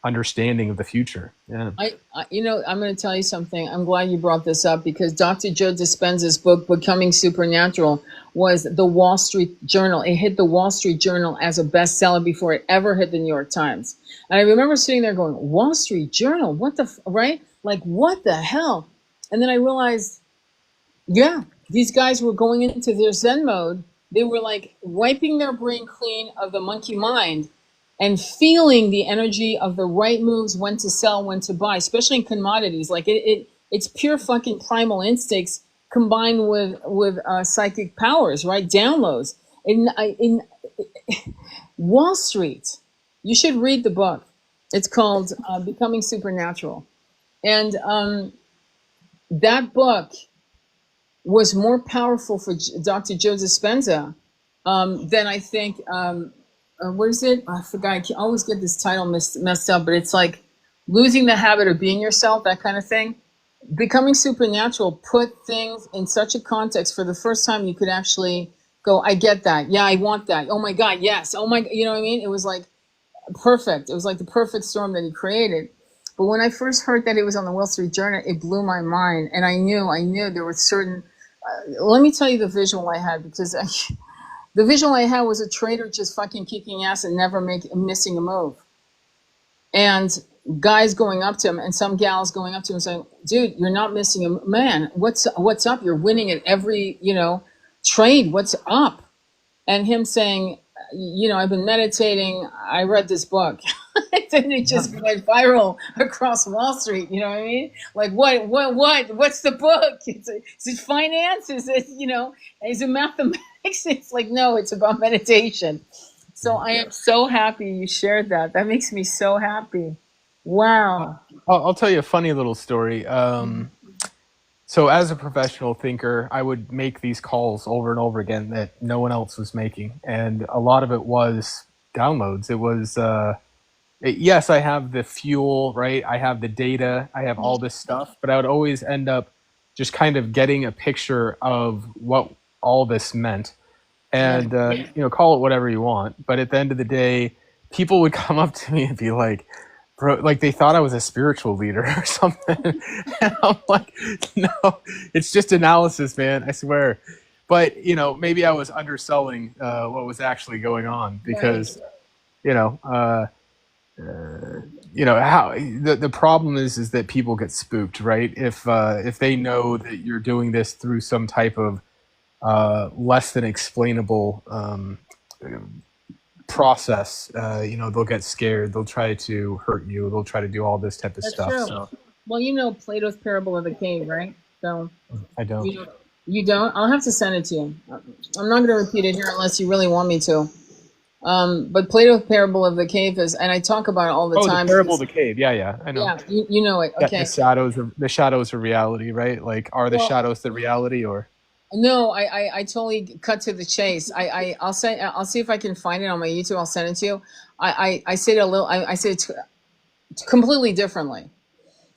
understanding of the future. Yeah. I'm going to tell you something. I'm glad you brought this up because Dr. Joe Dispenza's book, Becoming Supernatural, was the Wall Street Journal. It hit the Wall Street Journal as a bestseller before it ever hit the New York Times. And I remember sitting there going, Wall Street Journal, what the, right? Like, what the hell? And then I realized, yeah, these guys were going into their Zen mode. They were like wiping their brain clean of the monkey mind and feeling the energy of the right moves, when to sell, when to buy, especially in commodities. Like it's pure fucking primal instincts combined with psychic powers, right? Downloads. In Wall Street, you should read the book. It's called Becoming Supernatural. And that book was more powerful for Dr. Joe Dispenza than I think, what is it? I forgot. I always get this title messed up, but it's like Losing the Habit of Being Yourself, that kind of thing. Becoming Supernatural put things in such a context for the first time you could actually go, I get that. Yeah, I want that. Oh my God, yes. Oh my, you know what I mean? It was like perfect. It was like the perfect storm that he created. But when I first heard that it was on the Wall Street Journal, it blew my mind. And I knew there were certain, let me tell you the visual I had, because the visual I had was a trader just fucking kicking ass and never missing a move. And guys going up to him and some gals going up to him saying, dude, you're not missing a man. What's up? You're winning at every, trade. What's up? And him saying, I've been meditating. I read this book. And it just went viral across Wall Street. You know what I mean? Like, what's the book? Is it finance? Is it, is it mathematics? It's like, no, it's about meditation. So I am so happy you shared that. That makes me so happy. Wow. I'll tell you a funny little story. So as a professional thinker, I would make these calls over and over again that no one else was making. And a lot of it was downloads. It was, yes, I have the fuel, right? I have the data, I have all this stuff, but I would always end up just kind of getting a picture of what all this meant. And, call it whatever you want. But at the end of the day, people would come up to me and be like, bro, like they thought I was a spiritual leader or something. And I'm like, no, it's just analysis, man. I swear. But, maybe I was underselling what was actually going on because, how the problem is that people get spooked, right? If they know that you're doing this through some type of less than explainable process, they'll get scared, they'll try to hurt you, they'll try to do all this type of stuff. True. So, well, Plato's parable of the cave, right? So I don't. You don't? I'll have to send it to you. I'm not going to repeat it here unless you really want me to. But Plato's parable of the cave is, and I talk about it all the time. The parable of the cave. Yeah, I know. Yeah, you know it. Okay. The shadows of reality, right? Like, are the shadows the reality, or? No, I totally cut to the chase. I'll see if I can find it on my YouTube. I'll send it to you. I say it I say it completely differently.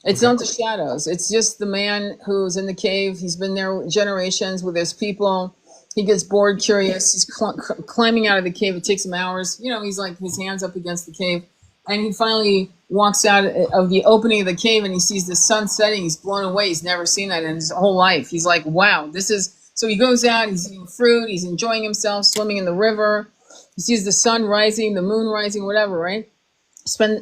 It's not the shadows. It's just the man who's in the cave. He's been there generations with his people. He gets bored, curious. He's climbing out of the cave. It takes him hours. He's like his hands up against the cave. And he finally walks out of the opening of the cave and he sees the sun setting. He's blown away. He's never seen that in his whole life. He's like, wow, this is... So he goes out, he's eating fruit, he's enjoying himself, swimming in the river. He sees the sun rising, the moon rising, whatever, right?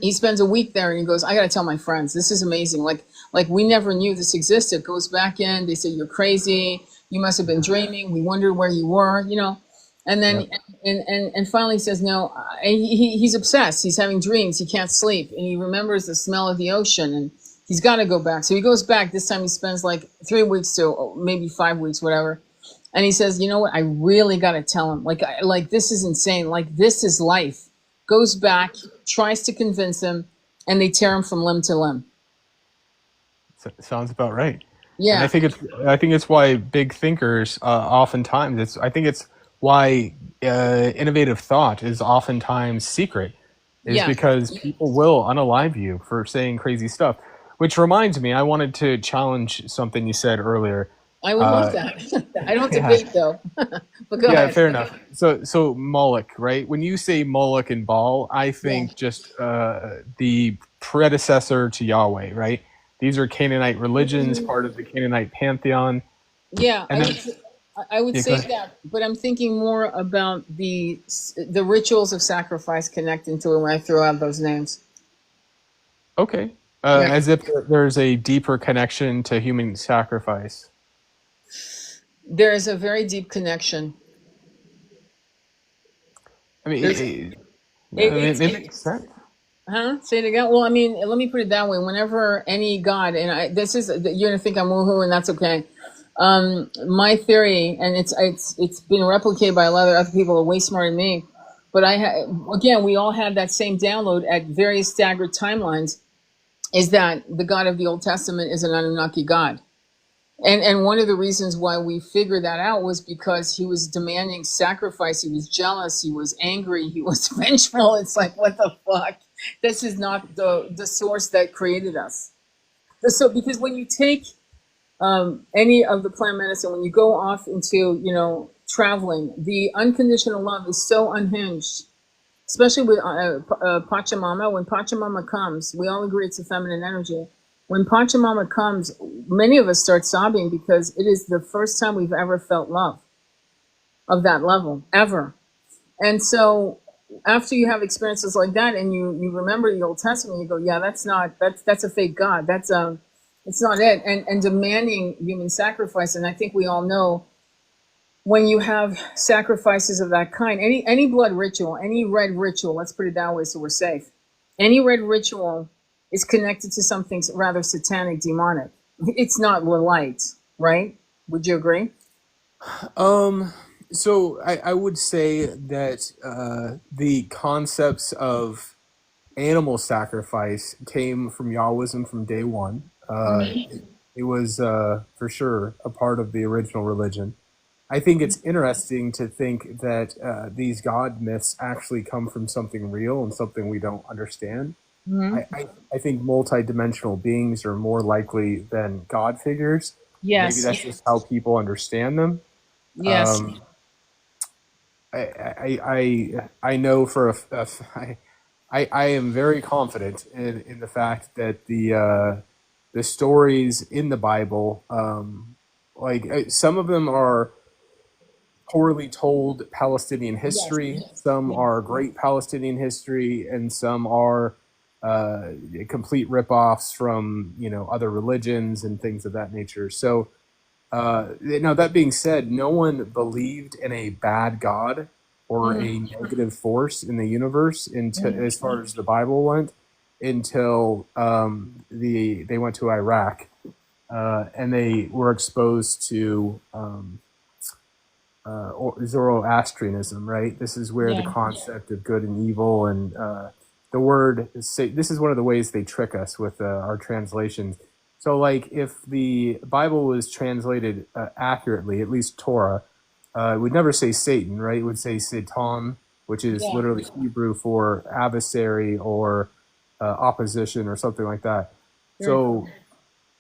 He spends a week there and he goes, I got to tell my friends, this is amazing. Like we never knew this existed. Goes back in, they say, you're crazy. You must have been dreaming. We wondered where you were, And then, and finally he says, no, he's obsessed. He's having dreams. He can't sleep. And he remembers the smell of the ocean and he's got to go back. So he goes back. This time he spends like 3 weeks to maybe 5 weeks, whatever. And he says, you know what? I really got to tell him. Like this is insane. Like this is life. Goes back, tries to convince him, and they tear him from limb to limb. Sounds about right. And Yeah. I think it's why big thinkers oftentimes it's I think it's why innovative thought is oftentimes secret, is Yeah. because people will unalive you for saying crazy stuff. Which reminds me, I wanted to challenge something you said earlier. I would love Uh, that. I don't yeah, debate though. But go yeah, ahead. fair enough. So Moloch, right? When you say Moloch and Baal, I Yeah. think just the predecessor to Yahweh, right? These are Canaanite religions, part of the Canaanite pantheon, Yeah, and then I would yeah, go say ahead. that, but I'm thinking more about the rituals of sacrifice connecting to it when I throw out those names. Okay, Yeah. as if there's a deeper connection to human sacrifice. There is a very deep connection. I mean, There's it it makes sense. huh? Say it again. Well, I mean, let me put it that way. Whenever any god, and this is you're gonna think I'm woohoo, and that's okay. My theory, and it's been replicated by a lot of other people who are way smarter than me. But again, we all have that same download at various staggered timelines. Is that the God of the Old Testament is an Anunnaki God? And one of the reasons why we figured that out was because he was demanding sacrifice. He was jealous. He was angry. He was vengeful. It's like, what the fuck? This is not the source that created us. So because when you take any of the plant medicine, when you go off into traveling, the unconditional love is so unhinged, especially with Pachamama. When Pachamama comes, we all agree it's a feminine energy. When Pachamama comes, many of us start sobbing because it is the first time we've ever felt love of that level, ever. And so after you have experiences like that and you remember the Old Testament, you go, yeah, that's a fake God. It's not it. And demanding human sacrifice. And I think we all know when you have sacrifices of that kind, any blood ritual, any red ritual, let's put it that way so we're safe. Any red ritual is connected to something rather satanic, demonic. It's not light, right? Would you agree? Um, so I would say that the concepts of animal sacrifice came from Yahwism from day one. It was for sure a part of the original religion. I think it's interesting to think that these god myths actually come from something real and something we don't understand. Mm-hmm. I think multidimensional beings are more likely than god figures. Maybe Yes. that's just how people understand them. Yes. Um, I know for I am very confident in the fact that the stories in the Bible, some of them are poorly told Palestinian Yes. history, some are great Palestinian history, and some are complete ripoffs from other religions and things of that nature. So now that being said, no one believed in a bad God or a negative force in the universe as far as the Bible went until they went to Iraq and they were exposed to Zoroastrianism. Right, this is where the Yeah. concept of good and evil and the word this is one of the ways they trick us with our translations. So, like, if the Bible was translated accurately, at least Torah, it would never say Satan, right? It would say Satan, which is Yeah. literally Hebrew for adversary or opposition or something like that. Very So, cool.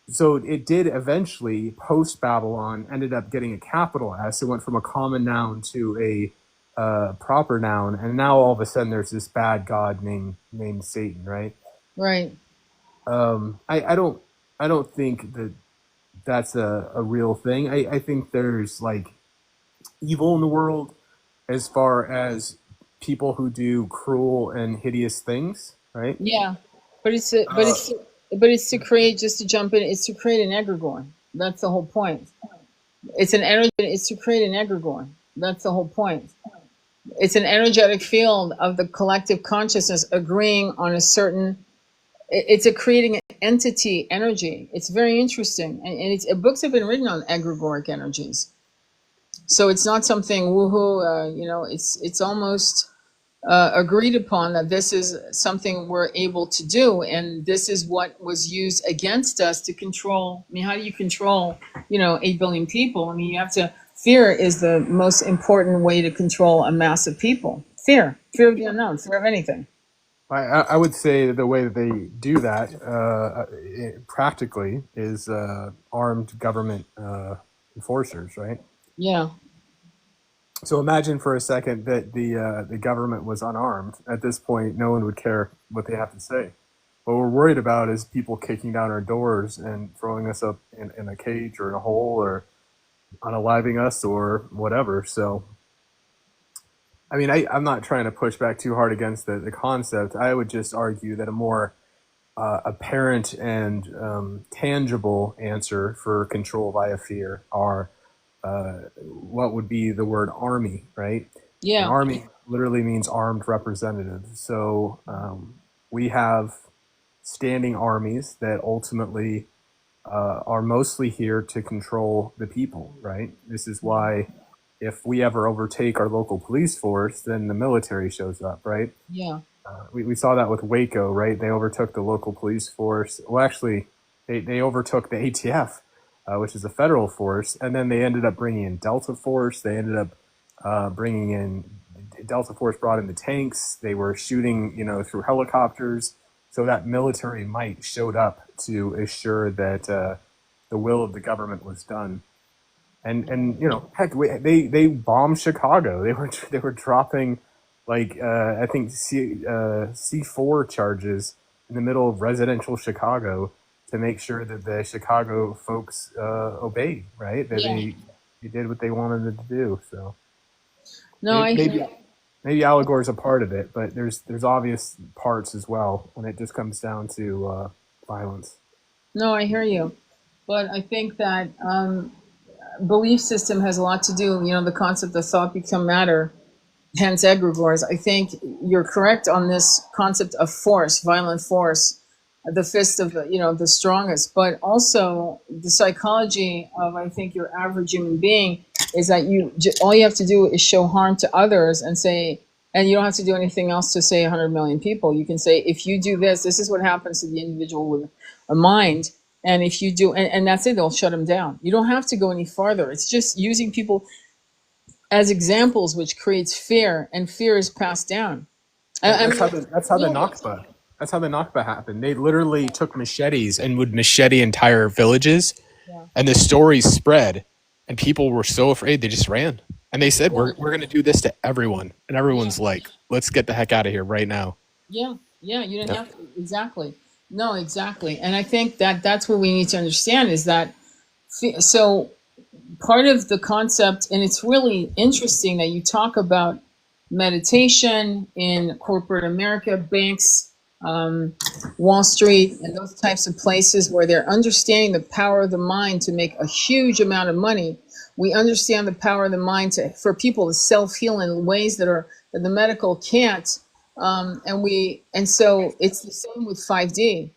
so it did eventually, post Babylon, ended up getting a capital S. It went from a common noun to a proper noun, and now all of a sudden there's this bad god named Satan, right? Right. I don't think that that's a real thing. I think there's like evil in the world as far as people who do cruel and hideous things, right? Yeah. But it's to create, just to jump in, it's to create an egregore. That's the whole point. It's an energy. It's to create an egregore. That's the whole point. It's an energetic field of the collective consciousness agreeing on a certain. It's a creating an entity energy. It's very interesting, and books have been written on egregoric energies. So it's not something woohoo. It's almost agreed upon that this is something we're able to do, and this is what was used against us to control. I mean, how do you control, 8 billion people? I mean, you have to. Fear is the most important way to control a mass of people. Fear of the unknown, fear of anything. I would say that the way that they do that practically is armed government enforcers, right? Yeah, So imagine for a second that the government was unarmed. At this point, no one would care what they have to say. What we're worried about is people kicking down our doors and throwing us up in a cage or in a hole or unaliving us or whatever. So, I mean, I'm not trying to push back too hard against the concept. I would just argue that a more apparent and tangible answer for control via fear are what would be the word army, right? An yeah, army literally means armed representative. So we have standing armies that ultimately are mostly here to control the people, right? This is why if we ever overtake our local police force, then the military shows up, right? yeah, We saw that with Waco, right? They overtook the local police force. Well, actually, they overtook the ATF, which is a federal force, and then they ended up bringing in Delta Force. They ended up bringing in Delta Force brought in the tanks. They were shooting, through helicopters. So that military might showed up to assure that the will of the government was done. And heck, they bombed Chicago. They were dropping like I think C4 charges in the middle of residential Chicago to make sure that the Chicago folks obeyed, right? That yeah. they did what they wanted to do. So No, I hear. maybe Al Gore is a part of it, but there's obvious parts as well when it just comes down to violence. No, I hear you. But I think that belief system has a lot to do. The concept of thought become matter, hence egregores. I think you're correct on this concept of force, violent force, the fist of the strongest. But also the psychology of, I think, your average human being is that all you have to do is show harm to others and say, and you don't have to do anything else to say 100 million people. You can say, if you do this, this is what happens to the individual with a mind. And if you do, and that's it, they'll shut them down. You don't have to go any farther. It's just using people as examples, which creates fear, and fear is passed down. I That's mean, that's how the Nakba happened. They literally took machetes and would machete entire villages, yeah, and the stories spread, and people were so afraid they just ran. And they said, yeah, we're going to do this to everyone," and yeah, everyone's like, "Let's get the heck out of here right now." yeah, yeah. You didn't Yeah. have to, exactly. No, exactly. And I think that that's what we need to understand is that. So part of the concept, and it's really interesting that you talk about meditation in corporate America, banks, Wall Street, and those types of places where they're understanding the power of the mind to make a huge amount of money. We understand the power of the mind for people to self heal in ways that the medical can't. And so it's the same with 5D,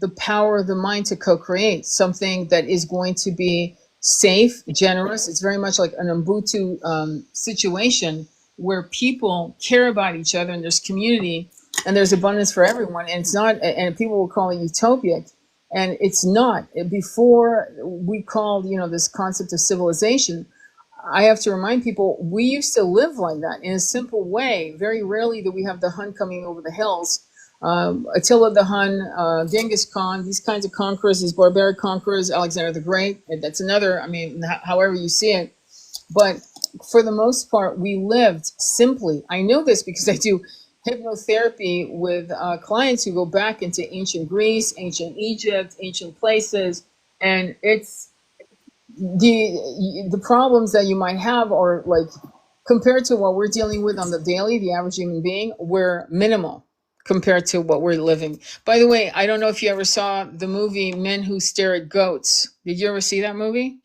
the power of the mind to co-create something that is going to be safe, generous. It's very much like an Ubuntu situation where people care about each other and there's community and there's abundance for everyone. And it's not, and people will call it utopic, and it's not. Before we called, this concept of civilization, I have to remind people we used to live like that in a simple way. Very rarely do we have the Hun coming over the hills. Attila the Hun, Genghis Khan, these kinds of conquerors, these barbaric conquerors, Alexander the Great. That's another, I mean, however you see it. But for the most part, we lived simply. I know this because I do hypnotherapy with clients who go back into ancient Greece, ancient Egypt, ancient places. And it's the problems that you might have are like compared to what we're dealing with on the daily, the average human being, we're minimal compared to what we're living. By the way, I don't know if you ever saw the movie Men Who Stare at Goats. Did you ever see that movie?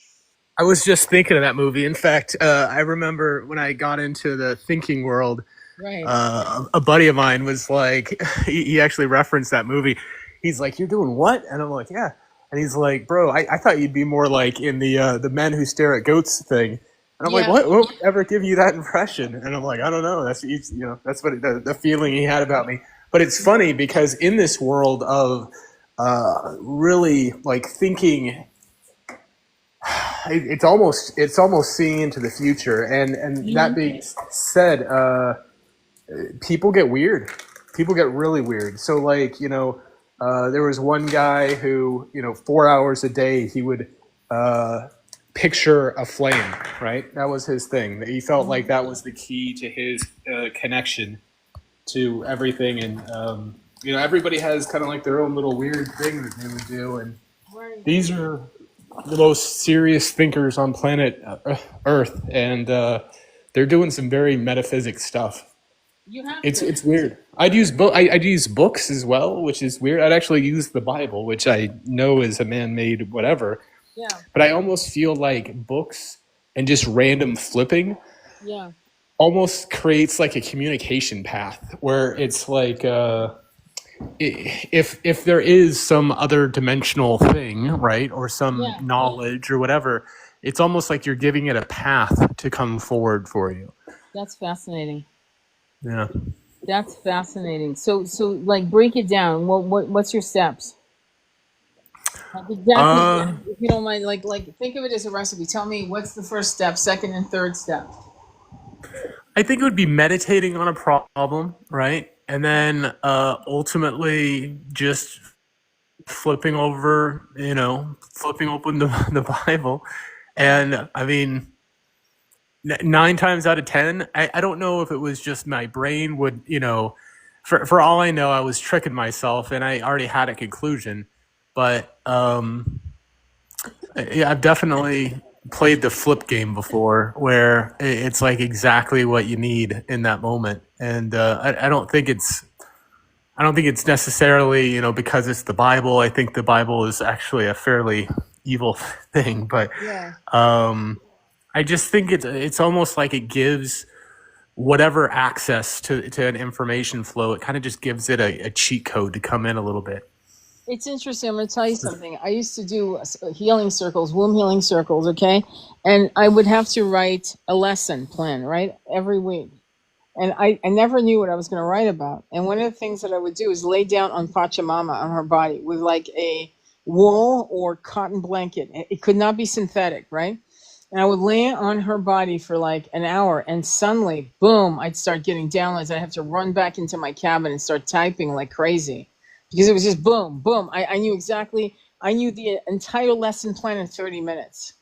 I was just thinking of that movie. In fact, I remember when I got into the thinking world, Right. a buddy of mine was like, he actually referenced that movie. He's like, "You're doing what?" And I'm like, "Yeah." And he's like, "Bro, I thought you'd be more like in the Men Who Stare at Goats thing." And I'm like, Yeah. what would ever give you that impression? And I'm like, I don't know. That's what the feeling he had about me. But it's funny because in this world of really like thinking, it's almost seeing into the future. And that being said, people get weird. People get really weird. So like there was one guy who 4 hours a day he would picture a flame. Right, that was his thing. He felt like that was the key to his connection to everything. And everybody has kind of like their own little weird thing that they would do. And Right. these are the most serious thinkers on planet Earth, and they're doing some very metaphysic stuff. You have It's to. it's weird. I'd use books as well, which is weird. I'd actually use the Bible, which I know is a man-made whatever, Yeah. but I almost feel like books and just random flipping Yeah. almost creates like a communication path where it's like if there is some other dimensional thing, right, or some Yeah. knowledge or whatever, it's almost like you're giving it a path to come forward for you. That's fascinating. Yeah. That's fascinating. So like break it down. What's your steps? Like exactly, Uh, if you don't mind, like think of it as a recipe. Tell me what's the first step, second and third step. I think it would be meditating on a problem, right? And then ultimately just flipping open the Bible. And I mean, 9 times out of 10, I don't know if it was just my brain would, for all I know, I was tricking myself and I already had a conclusion. But yeah, I've definitely played the flip game before where it's like exactly what you need in that moment. And I don't think it's necessarily, because it's the Bible. I think the Bible is actually a fairly evil thing, but Yeah. I just think it's almost like it gives whatever access to an information flow. It kind of just gives it a cheat code to come in a little bit. It's interesting. I'm going to tell you something. I used to do healing circles, womb healing circles, okay? And I would have to write a lesson plan, right? Every week. And I never knew what I was going to write about. And one of the things that I would do is lay down on Pachamama on her body with like a wool or cotton blanket. It could not be synthetic, right? And I would lay on her body for like an hour, and suddenly, boom, I'd start getting downloads. I'd have to run back into my cabin and start typing like crazy because it was just boom, boom. I knew exactly, I knew the entire lesson plan in 30 minutes.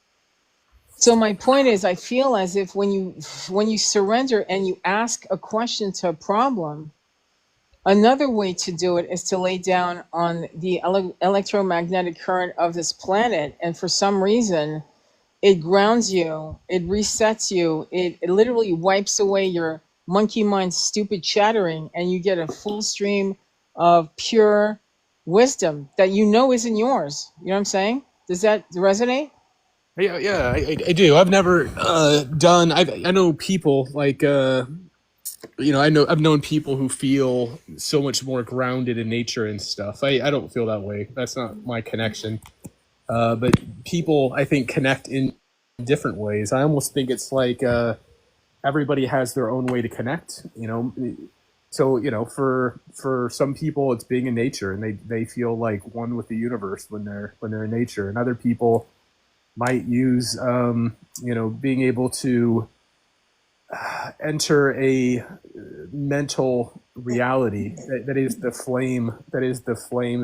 So my point is, I feel as if when you surrender and you ask a question to a problem, another way to do it is to lay down on the electromagnetic current of this planet, and for some reason, it grounds you, it resets you, it literally wipes away your monkey mind stupid chattering, and you get a full stream of pure wisdom that you know isn't yours. You know what I'm saying? Does that resonate? Yeah, yeah, I do. I've never done. I know people like I've known people who feel so much more grounded in nature and stuff. I don't feel that way. That's not my connection. But people, I think, connect in different ways. I almost think it's like everybody has their own way to connect. So for some people, it's being in nature, and they feel like one with the universe when they're in nature, and other people might use being able to enter a mental reality that is the flame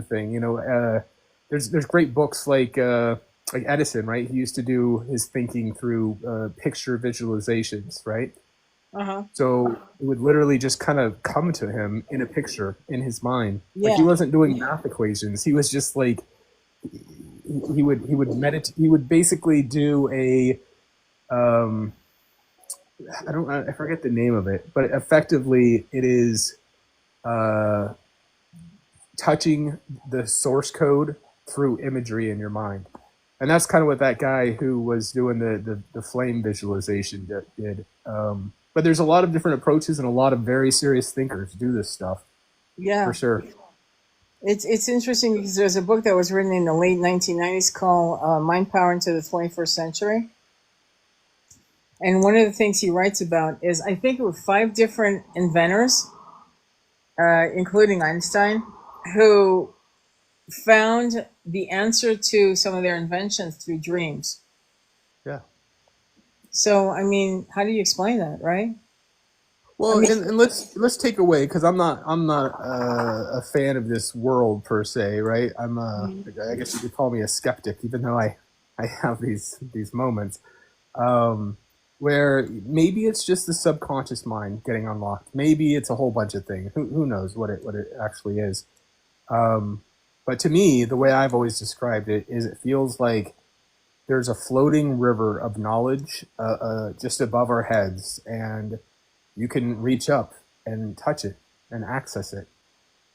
thing. There's great books like Edison, right? He used to do his thinking through picture visualizations, right? Uh-huh. So it would literally just kind of come to him in a picture in his mind. Like he Yeah. wasn't doing math equations. He was just like he would meditate. He would basically do a um, I forget the name of it, but effectively it is uh, touching the source code through imagery in your mind. And that's kind of what that guy who was doing the flame visualization did. But there's a lot of different approaches, and a lot of very serious thinkers do this stuff for Yeah. sure. It's interesting because there's a book that was written in the late 1990s called Mind Power into the 21st Century. And one of the things he writes about is, I think it was five different inventors, including Einstein, who found the answer to some of their inventions through dreams. Yeah. So, I mean, how do you explain that, right? I Well, mean, and let's take away because I'm not a fan of this world per se, right? I guess you could call me a skeptic, even though I have these moments um, where maybe it's just the subconscious mind getting unlocked. Maybe it's a whole bunch of things. Who knows what it actually is? Um, but to me, the way I've always described it is it feels like there's a floating river of knowledge just above our heads, and you can reach up and touch it and access it.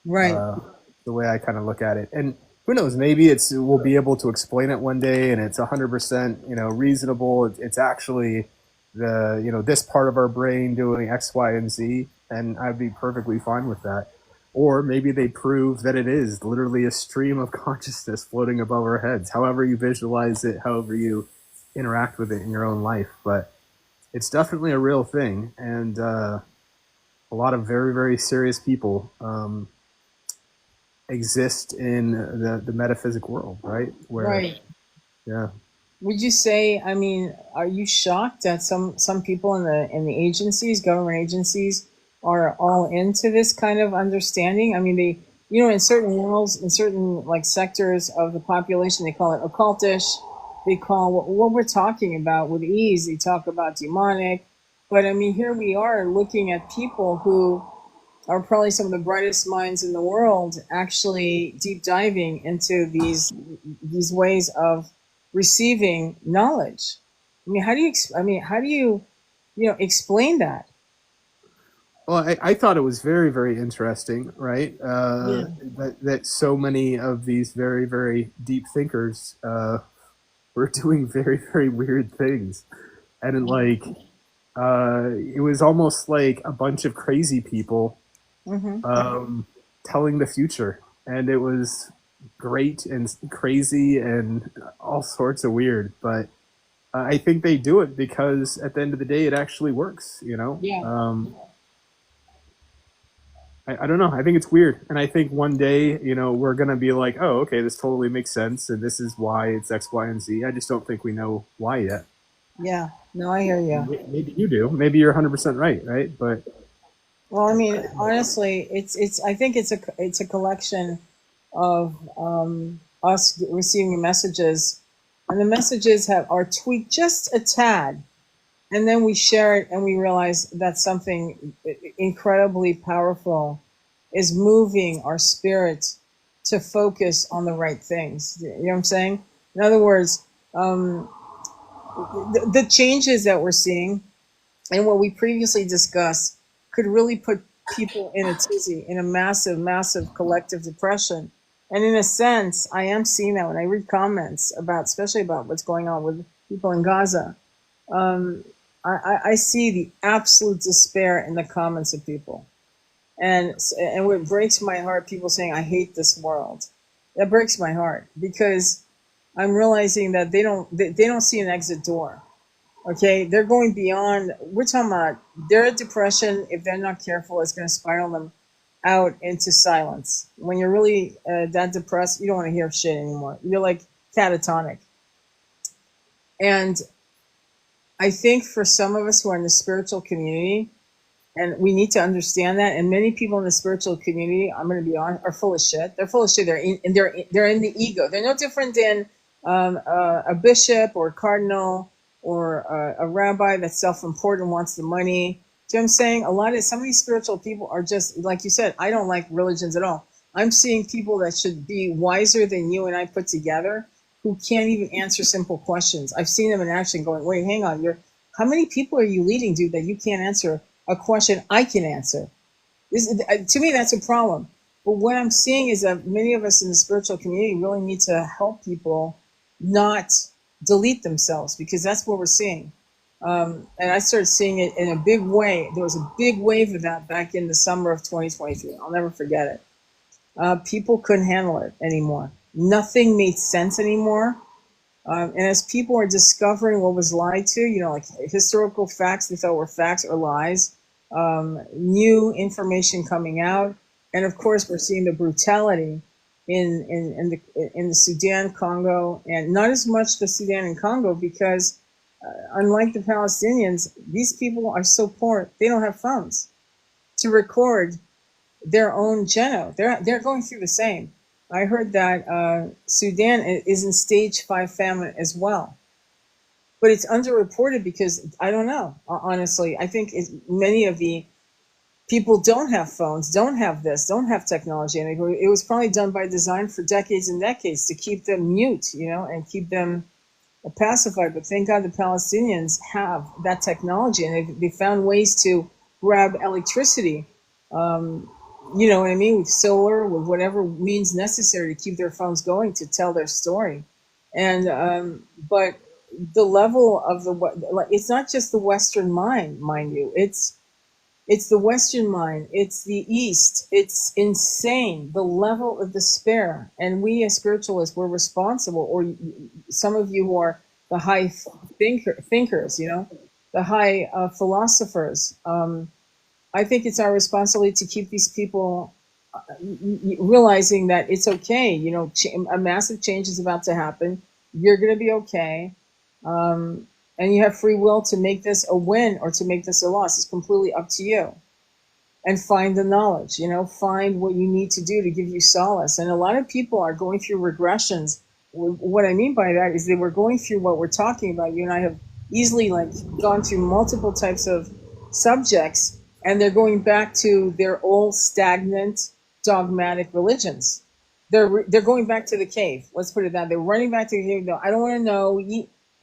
right, Uh, the way I kind of look at it, and who knows, maybe we'll be able to explain it one day, and it's 100% reasonable. It's actually this part of our brain doing X, Y, and Z, and I'd be perfectly fine with that. Or maybe they prove that it is literally a stream of consciousness floating above our heads. However you visualize it, however you interact with it in your own life, but it's definitely a real thing, and a lot of very, very serious people exist in the metaphysic world, right? Where, right. yeah, Would you say, I mean, are you shocked that some people in the agencies, government agencies, are all into this kind of understanding? I mean, they, in certain worlds, in certain like sectors of the population, they call it occultish. They call what we're talking about with ease. They talk about demonic, but I mean, here we are looking at people who are probably some of the brightest minds in the world actually deep diving into these ways of receiving knowledge. I mean, how do you explain that? well, I thought it was very, very interesting, right? Yeah. That so many of these very, very deep thinkers were doing very, very weird things, and it was almost like a bunch of crazy people Mm-hmm. telling the future, and it was great and crazy and all sorts of weird. But I think they do it because at the end of the day, it actually works. Yeah. I don't know. I think it's weird, and I think one day, we're gonna be like, oh, okay, this totally makes sense, and this is why it's X, Y, and Z. I just don't think we know why yet. Yeah. No, I hear you. Maybe you do. Maybe you're 100% right, right? But Well, I mean, honestly, it's. I think it's a collection of us receiving messages, and the messages are tweaked just a tad, and then we share it and we realize that something incredibly powerful is moving our spirit to focus on the right things. You know what I'm saying? In other words, the changes that we're seeing and what we previously discussed could really put people in a tizzy, in a massive, massive collective depression. And in a sense, I am seeing that when I read comments about, especially about what's going on with people in Gaza. Um, I see the absolute despair in the comments of people, and what breaks my heart, people saying, "I hate this world." That breaks my heart because I'm realizing that they don't see an exit door. Okay, they're going beyond. We're talking about their depression. If they're not careful, it's going to spiral them out into silence. When you're really that depressed, you don't want to hear shit anymore. You're like catatonic. And I think for some of us who are in the spiritual community, and we need to understand that. And many people in the spiritual community, I'm going to be honest, are full of shit. They're full of shit. They're in the ego. They're no different than a bishop or a cardinal or a rabbi that's self-important, wants the money. Do you know what I'm saying? Some of these spiritual people are just, like you said, I don't like religions at all. I'm seeing people that should be wiser than you and I put together who can't even answer simple questions. I've seen them in action going, wait, hang on, how many people are you leading, dude, that you can't answer a question I can answer? To me, that's a problem. But what I'm seeing is that many of us in the spiritual community really need to help people not delete themselves, because that's what we're seeing. And I started seeing it in a big way. There was a big wave of that back in the summer of 2023. I'll never forget it. People couldn't handle it anymore. Nothing made sense anymore. And as people are discovering what was lied to, like historical facts they thought were facts or lies, new information coming out, and of course we're seeing the brutality in the Sudan, Congo, and not as much the Sudan and Congo because unlike the Palestinians, these people are so poor they don't have phones to record their own geno. They're going through the same. I heard that Sudan is in stage 5 famine as well, but it's underreported because I don't know. Honestly, I think many of the people don't have phones, don't have this, don't have technology, and it was probably done by design for decades and decades to keep them mute, and keep them pacified. But thank God the Palestinians have that technology, and they found ways to grab electricity. You know what I mean? With solar, with whatever means necessary to keep their phones going to tell their story. And but the level of it's not just the Western mind you. It's the Western mind. It's the East. It's insane. The level of despair. And we as spiritualists, we're responsible, or some of you who are the high thinkers, the high philosophers. I think it's our responsibility to keep these people realizing that it's okay. A massive change is about to happen. You're going to be okay. And you have free will to make this a win or to make this a loss. It's completely up to you. And find the knowledge, find what you need to do to give you solace. And a lot of people are going through regressions. What I mean by that is they were going through what we're talking about. You and I have easily gone through multiple types of subjects, and they're going back to their old stagnant, dogmatic religions. They're going back to the cave. Let's put it that. They're running back to the cave. No, I don't want to know.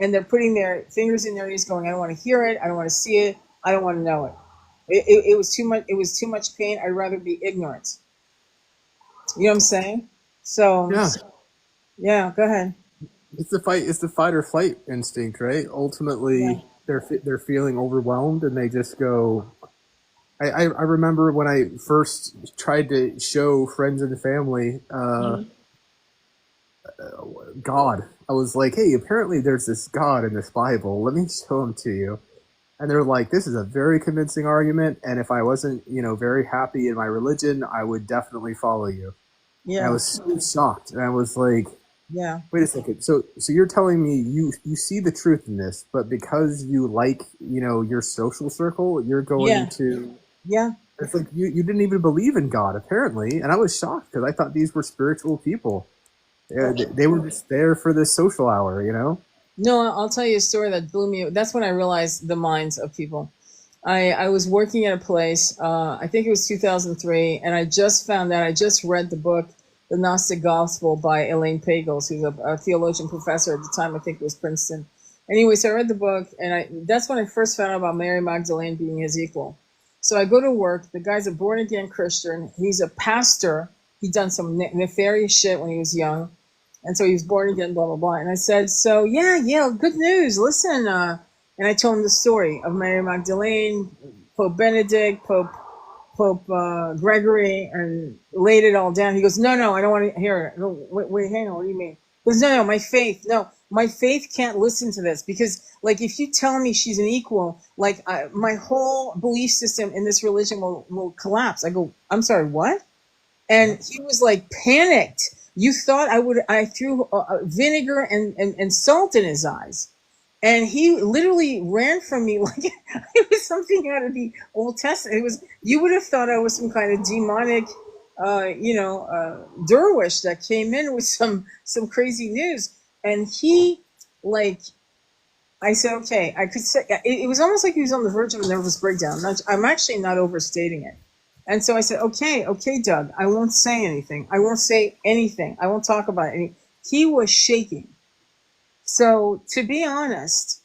And they're putting their fingers in their ears going, I don't want to hear it. I don't want to see it. I don't want to know it. It was too much. It was too much pain. I'd rather be ignorant. You know what I'm saying? So, Yeah, yeah, go ahead. it's the fight. It's the fight or flight instinct, right? Yeah. Ultimately, they're feeling overwhelmed, and they just go. I remember when I first tried to show friends and family Mhm. God. I was like, hey, apparently there's this God in this Bible. Let me show him to you. And they're like, this is a very convincing argument. And if I wasn't, very happy in my religion, I would definitely follow you. And I Yeah. was so shocked. And I was like, Yeah. wait a second. So you're telling me you see the truth in this, but because you like, your social circle, you're going Yeah. to. Yeah. It's like you didn't even believe in God, apparently. And I was shocked because I thought these were spiritual people. They were just there for this social hour. No, I'll tell you a story that blew me. That's when I realized the minds of people. I was working at a place, I think it was 2003, and I just found out, I just read the book, The Gnostic Gospel by Elaine Pagels, who's a theologian professor at the time, I think it was Princeton. Anyway, so I read the book, and that's when I first found out about Mary Magdalene being his equal. So I go to work. The guy's a born-again Christian. He's a pastor. He'd done some nefarious shit when he was young. And so he was born again, blah, blah, blah. And I said, so yeah, good news. Listen, and I told him the story of Mary Magdalene, Pope Benedict, Pope Gregory, and laid it all down. He goes, no, I don't want to hear it. No, wait, hang on. What do you mean? He goes, no, my faith can't listen to this because, if you tell me she's an equal, my whole belief system in this religion will collapse. I go, I'm sorry, what? And he was panicked. You thought I threw vinegar and salt in his eyes. And he literally ran from me like it was something out of the Old Testament. You would have thought I was some kind of demonic, dervish that came in with some crazy news. And he, I said, okay, I could say it was almost like he was on the verge of a nervous breakdown. I'm actually not overstating it. And so I said, okay, Doug, I won't say anything. I won't say anything. I won't talk about it. He was shaking. So to be honest,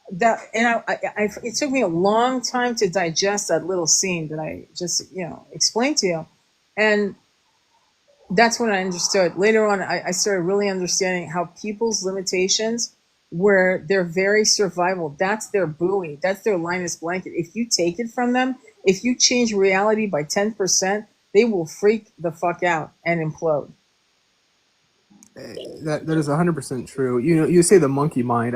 it took me a long time to digest that little scene that I just, explained to you. And that's when I understood. Later on, I started really understanding how people's limitations were their very survival. That's their buoy. That's their Linus blanket. If you take it from them, if you change reality by 10%, they will freak the fuck out and implode. That is 100% true. You know, you say the monkey mind.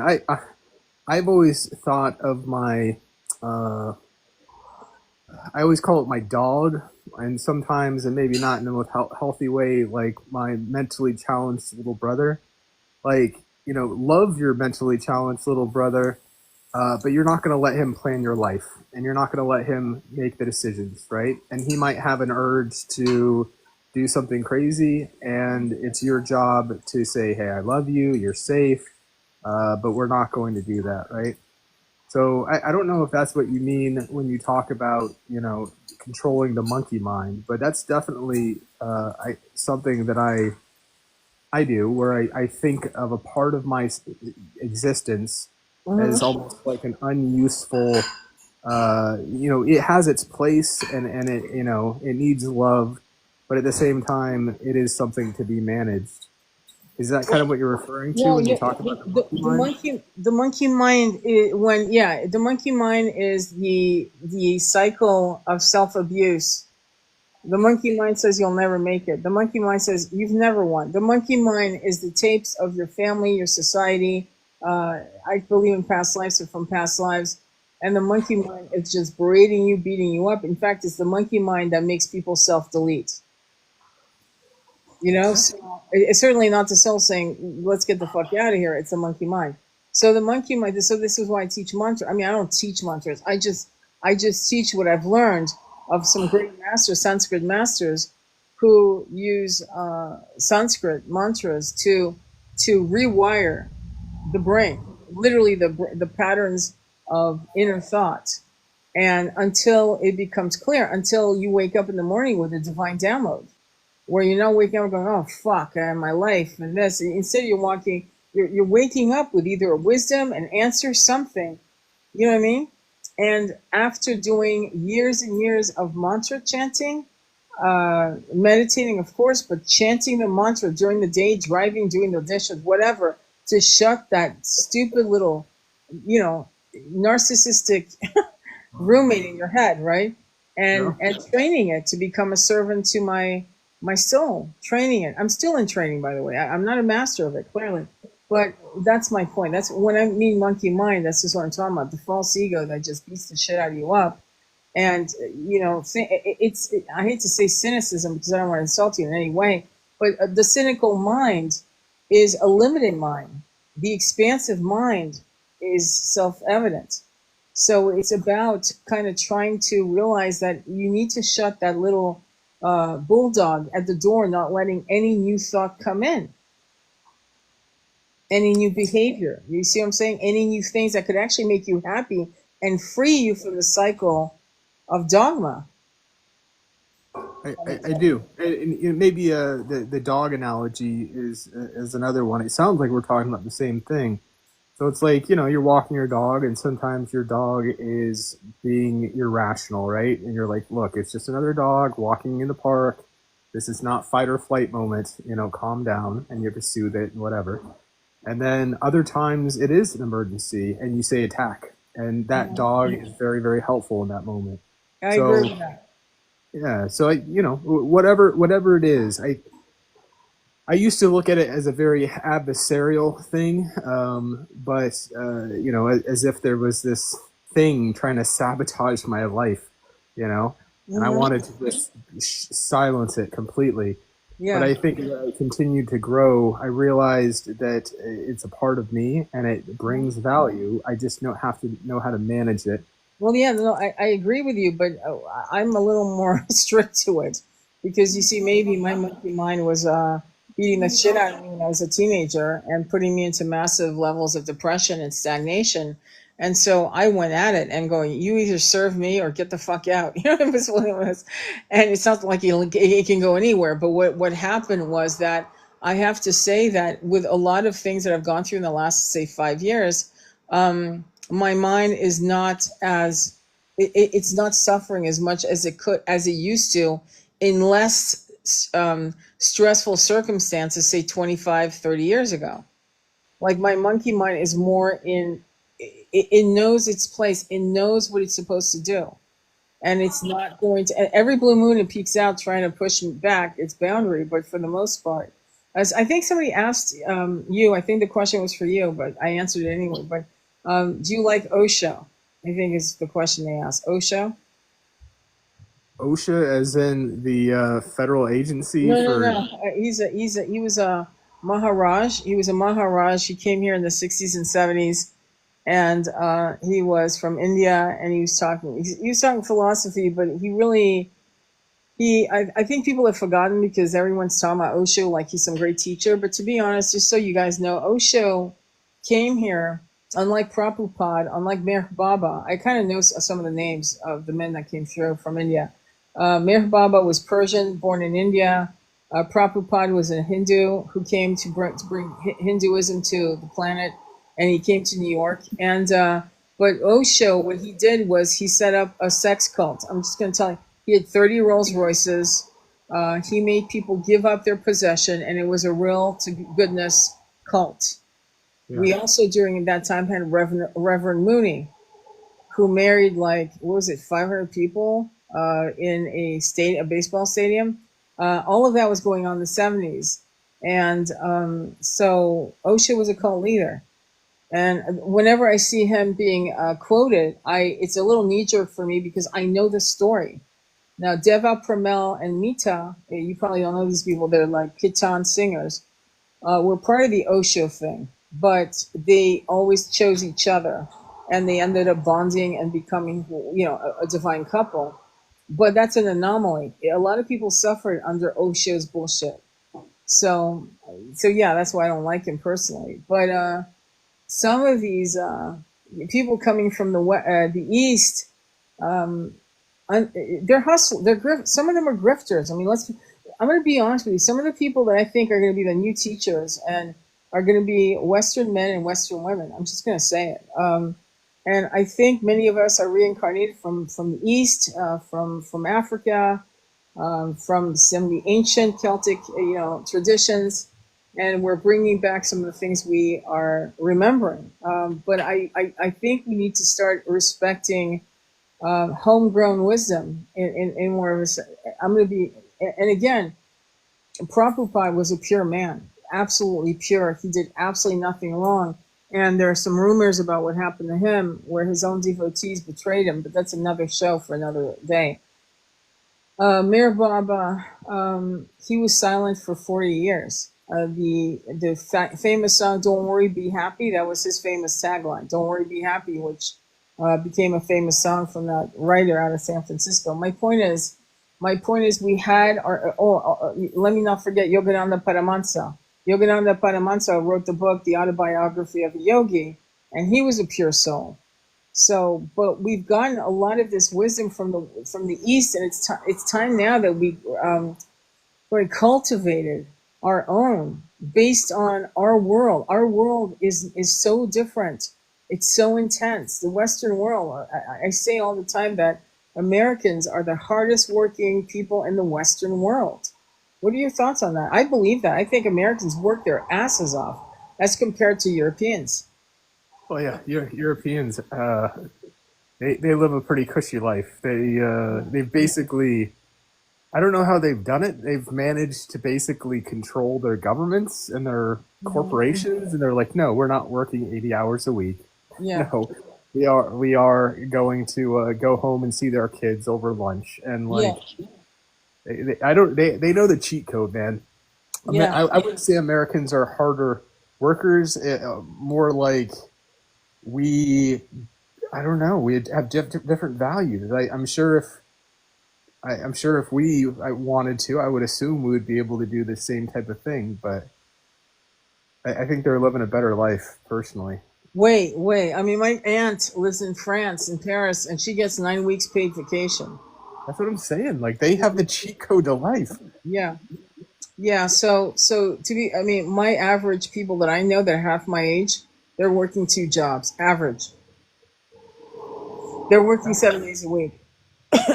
I've always thought of my uh, I always call it my dog, and sometimes, and maybe not in a most healthy way, like my mentally challenged little brother. Like, you know, love your mentally challenged little brother, but you're not going to let him plan your life, and you're not going to let him make the decisions, right? And he might have an urge to do something crazy, and it's your job to say, "Hey, I love you. You're safe, but we're not going to do that," right? So I don't know if that's what you mean when you talk about, you know, controlling the monkey mind, but that's definitely something that I do, where I think of a part of my existence as Mhm. almost like an unuseful, you know, it has its place, and it, you know, it needs love, but at the same time, it is something to be managed. Is that kind of what you're referring to Well, when you yeah, talk about the monkey mind? the monkey mind is when yeah, the monkey mind is the cycle of self abuse. The monkey mind says you'll never make it. The monkey mind says you've never won. The monkey mind is the tapes of your family, your society. I believe in past lives or from past lives. And the monkey mind is just berating you, beating you up. In fact, it's the monkey mind that makes people self delete. You know, so it's certainly not the soul saying, let's get the fuck out of here. It's the monkey mind. So the monkey mind, so this is why I teach mantra. I mean, I don't teach mantras. I just teach what I've learned of some great masters, Sanskrit masters, who use Sanskrit mantras to rewire the brain, literally the patterns of inner thought, and until it becomes clear, until you wake up in the morning with a divine download where you're not waking up going, oh fuck, my life and this. Instead, you're waking up with either a wisdom, an answer, something. You know what I mean? And after doing years and years of mantra chanting, meditating, of course, but chanting the mantra during the day, driving, doing the dishes, whatever, to shut that stupid little, you know, narcissistic roommate in your head, right? Yeah. And training it to become a servant to my soul, training it. I'm still in training, by the way. I'm not a master of it, clearly, but that's my point. That's when I mean monkey mind. That's just what I'm talking about. The false ego that just beats the shit out of you up. And you know, I hate to say cynicism because I don't want to insult you in any way, but the cynical mind is a limited mind. The expansive mind is self-evident. So it's about kind of trying to realize that you need to shut that little bulldog at the door, not letting any new thought come in, any new behavior. You see what I'm saying? Any new things that could actually make you happy and free you from the cycle of dogma. I do. And maybe the dog analogy is another one. It sounds like we're talking about the same thing. So it's like, you know, you're walking your dog, and sometimes your dog is being irrational, right? And you're like, look, it's just another dog walking in the park. This is not fight or flight moment. You know, calm down, and you have to soothe it and whatever. And then other times it is an emergency, and you say attack, and that dog is very, very helpful in that moment. I agree So with that. yeah, so you know, whatever it is, I used to look at it as a very adversarial thing, but you know, as if there was this thing trying to sabotage my life, you know, and I Hmm. wanted to just silence it completely. But Yeah. I think as I continued to grow, I realized that it's a part of me and it brings value. I just don't have to know how to manage it. Well, yeah, no, I agree with you, but I'm a little more strict to it because you see, maybe my monkey mind was beating the shit out of me when I was a teenager and putting me into massive levels of depression and stagnation. And so I went at it and going, you either serve me or get the fuck out. You know, it was what it was. And it's not like it can go anywhere. But what happened was that I have to say that with a lot of things that I've gone through in the last, say, 5 years, my mind is not as it's not suffering as much as it used to in less stressful circumstances, say 25, 30 years ago. Like my monkey mind is more in it knows its place, it knows what it's supposed to do, and it's not going to. And every blue moon it peeks out trying to push back its boundary, but for the most part, As I think somebody asked you, I think the question was for you, but I answered it anyway. But do you like Osho? I think is the question they asked. Osho? OSHA, as in the federal agency No, no, for. no. He was a Maharaj. He was a Maharaj. He came here in the 60s and 70s, and he was from India, and he was talking philosophy, but he really I think people have forgotten because everyone's talking about Osho like he's some great teacher. But to be honest, just so you guys know, Osho came here, unlike Prabhupada, unlike Meher Baba. I kind of know some of the names of the men that came through from India. Meher Baba was Persian, born in India. Prabhupada was a Hindu who came to bring Hinduism to the planet, and he came to New York. And but Osho, what he did was he set up a sex cult. I'm just going to tell you, he had 30 Rolls Royces. He made people give up their possession, and it was a real to goodness cult. Yeah. We also during that time had Reverend Mooney, who married like what was it, 500 people in a baseball stadium. All of that was going on in the 70s, and so Osho was a cult leader. And whenever I see him being quoted, it's a little knee jerk for me because I know the story. Now, Deva Pramel and Mita, you probably don't know these people. They're like Kirtan singers. Were part of the Osho thing, but they always chose each other, and they ended up bonding and becoming, a divine couple. But that's an anomaly. A lot of people suffered under Osho's bullshit. So, so yeah, that's why I don't like him personally. But some of these people coming from the East, they're hustle. Some of them are grifters. I mean, I'm going to be honest with you. Some of the people that I think are going to be the new teachers and are going to be Western men and Western women. I'm just going to say it. And I think many of us are reincarnated from the East, from Africa, from some of the ancient Celtic, traditions, and we're bringing back some of the things we are remembering. But I think we need to start respecting homegrown wisdom in more of a. I'm going to be, and again, Prabhupada was a pure man, absolutely pure. He did absolutely nothing wrong. And there are some rumors about what happened to him where his own devotees betrayed him, but that's another show for another day. Mir Baba, he was silent for 40 years. The famous song "Don't Worry, Be Happy," that was his famous tagline. "Don't worry, be happy," which became a famous song from that writer out of San Francisco. My point is, we had let me not forget Yogananda Paramahansa. Yogananda Paramahansa wrote the book, The Autobiography of a Yogi, and he was a pure soul. So, but we've gotten a lot of this wisdom from the East, and it's time now that we cultivated our own based on our world. Our world is so different. It's so intense. The Western world, I say all the time that Americans are the hardest working people in the Western world. What are your thoughts on that? I believe that. I think Americans work their asses off as compared to Europeans. Well, yeah, Europeans, they live a pretty cushy life. They've basically, I don't know how they've done it. They've managed to basically control their governments and their corporations, and they're like, no, we're not working 80 hours a week. Yeah. No, we are going to go home and see their kids over lunch, and like, they know the cheat code, man. Yeah. I wouldn't say Americans are harder workers, more like I don't know, we have different values. I'm sure if we wanted to, I would assume we would be able to do the same type of thing, but I think they're living a better life personally. Wait. I mean, my aunt lives in France, in Paris, and she gets 9 weeks paid vacation. That's what I'm saying. Like, they have the cheat code to life. Yeah. Yeah. So I mean, my average people that I know that are half my age, they're working 2 jobs. Average. They're working 7 days a week.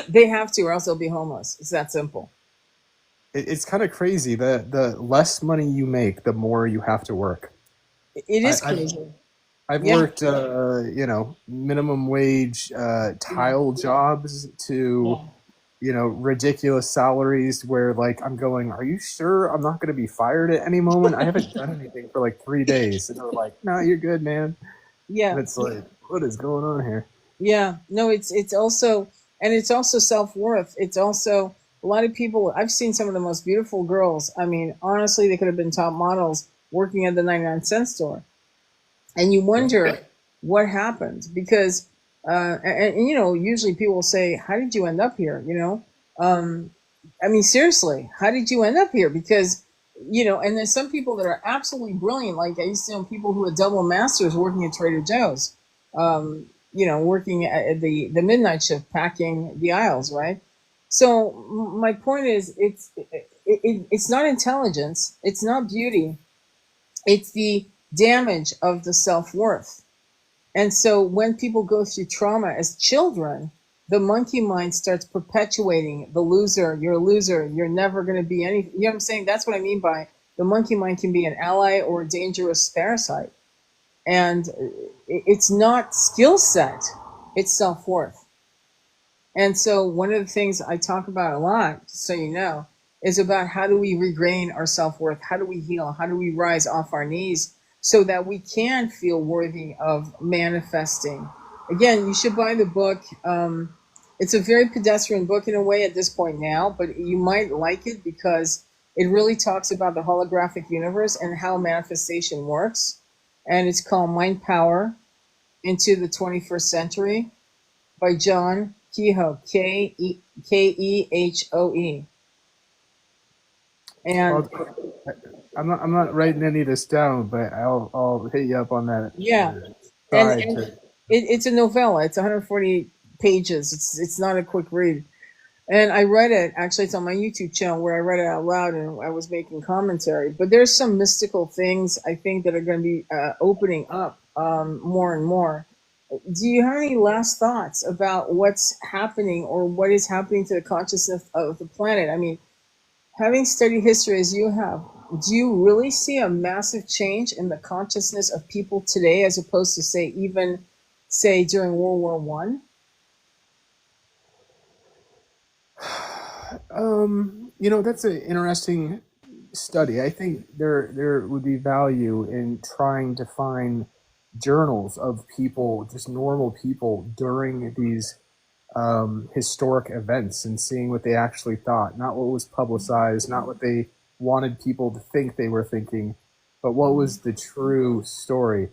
They have to, or else they'll be homeless. It's that simple. It's kind of crazy. The less money you make, the more you have to work. It is crazy. I've worked, minimum wage tile jobs to ridiculous salaries where like I'm going, are you sure I'm not going to be fired at any moment? I haven't done anything for like 3 days. And they're like, no, you're good, man. And Yeah. it's like, what is going on here? Yeah, no, it's also, and it's also self-worth. It's also a lot of people. I've seen some of the most beautiful girls. I mean, honestly, they could have been top models working at the 99-cent store, and you Yeah. wonder what happened because, and usually people will say, "How did you end up here?" Um, I mean, seriously, how did you end up here? Because and there's some people that are absolutely brilliant. Like I used to know people who had double masters working at Trader Joe's. Working at the midnight shift, packing the aisles, right? So my point is, it's not intelligence, it's not beauty, it's the damage of the self worth. And so when people go through trauma as children, the monkey mind starts perpetuating the loser. You're a loser. You're never going to be any. You know what I'm saying? That's what I mean by the monkey mind can be an ally or a dangerous parasite. And it's not skill set, it's self-worth. And so one of the things I talk about a lot, just so you know, is about how do we regain our self-worth, how do we heal, how do we rise off our knees so that we can feel worthy of manifesting. Again, you should buy the book. It's a very pedestrian book in a way at this point now, but you might like it because it really talks about the holographic universe and how manifestation works. And it's called Mind Power into the 21st Century by John Kehoe, Kehoe. And I'm not writing any of this down, but I'll hit you up on that yeah, side and to. it's a novella. It's 148 pages. It's not a quick read. And I read it, actually, it's on my YouTube channel where I read it out loud and I was making commentary. But there's some mystical things I think that are going to be opening up more and more. Do you have any last thoughts about what's happening or what is happening to the consciousness of the planet? I mean, having studied history as you have, do you really see a massive change in the consciousness of people today as opposed to, say, even, say, during World War One? That's an interesting study. I think there would be value in trying to find journals of people, just normal people, during these historic events and seeing what they actually thought, not what was publicized, not what they wanted people to think they were thinking, but what was the true story.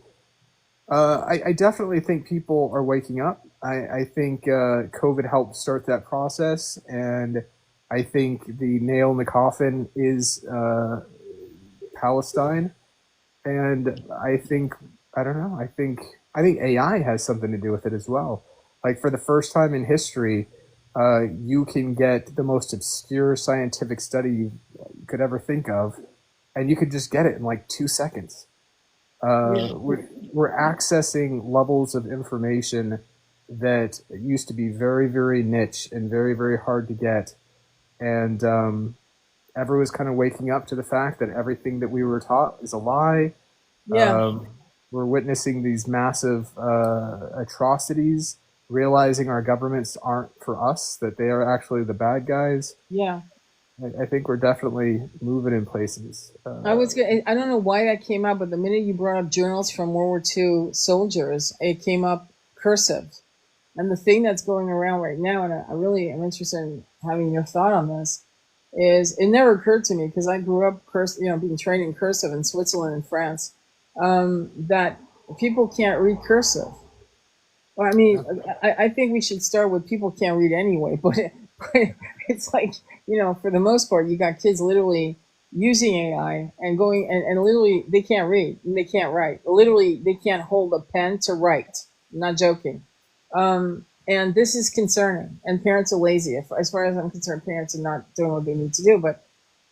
I definitely think people are waking up. I think COVID helped start that process, and I think the nail in the coffin is Palestine. And I don't know. I think AI has something to do with it as well. Like for the first time in history, you can get the most obscure scientific study you could ever think of, and you could just get it in like 2 seconds. Yeah. We're accessing levels of information that used to be very, very niche and very, very hard to get. And everyone's kind of waking up to the fact that everything that we were taught is a lie. Yeah. Um, we're witnessing these massive atrocities, realizing our governments aren't for us, that they are actually the bad guys. Yeah. I think we're definitely moving in places. I don't know why that came up, but the minute you brought up journals from World War II soldiers, it came up cursive. And the thing that's going around right now, and I really am interested in having your thought on this, is it never occurred to me because I grew up being trained in cursive in Switzerland and France, that people can't read cursive. Well, I mean, I think we should start with people can't read anyway, but it's like, for the most part, you got kids literally using AI and going and literally they can't read and they can't write. Literally, they can't hold a pen to write. I'm not joking. And this is concerning. And parents are lazy. As far as I'm concerned, parents are not doing what they need to do. But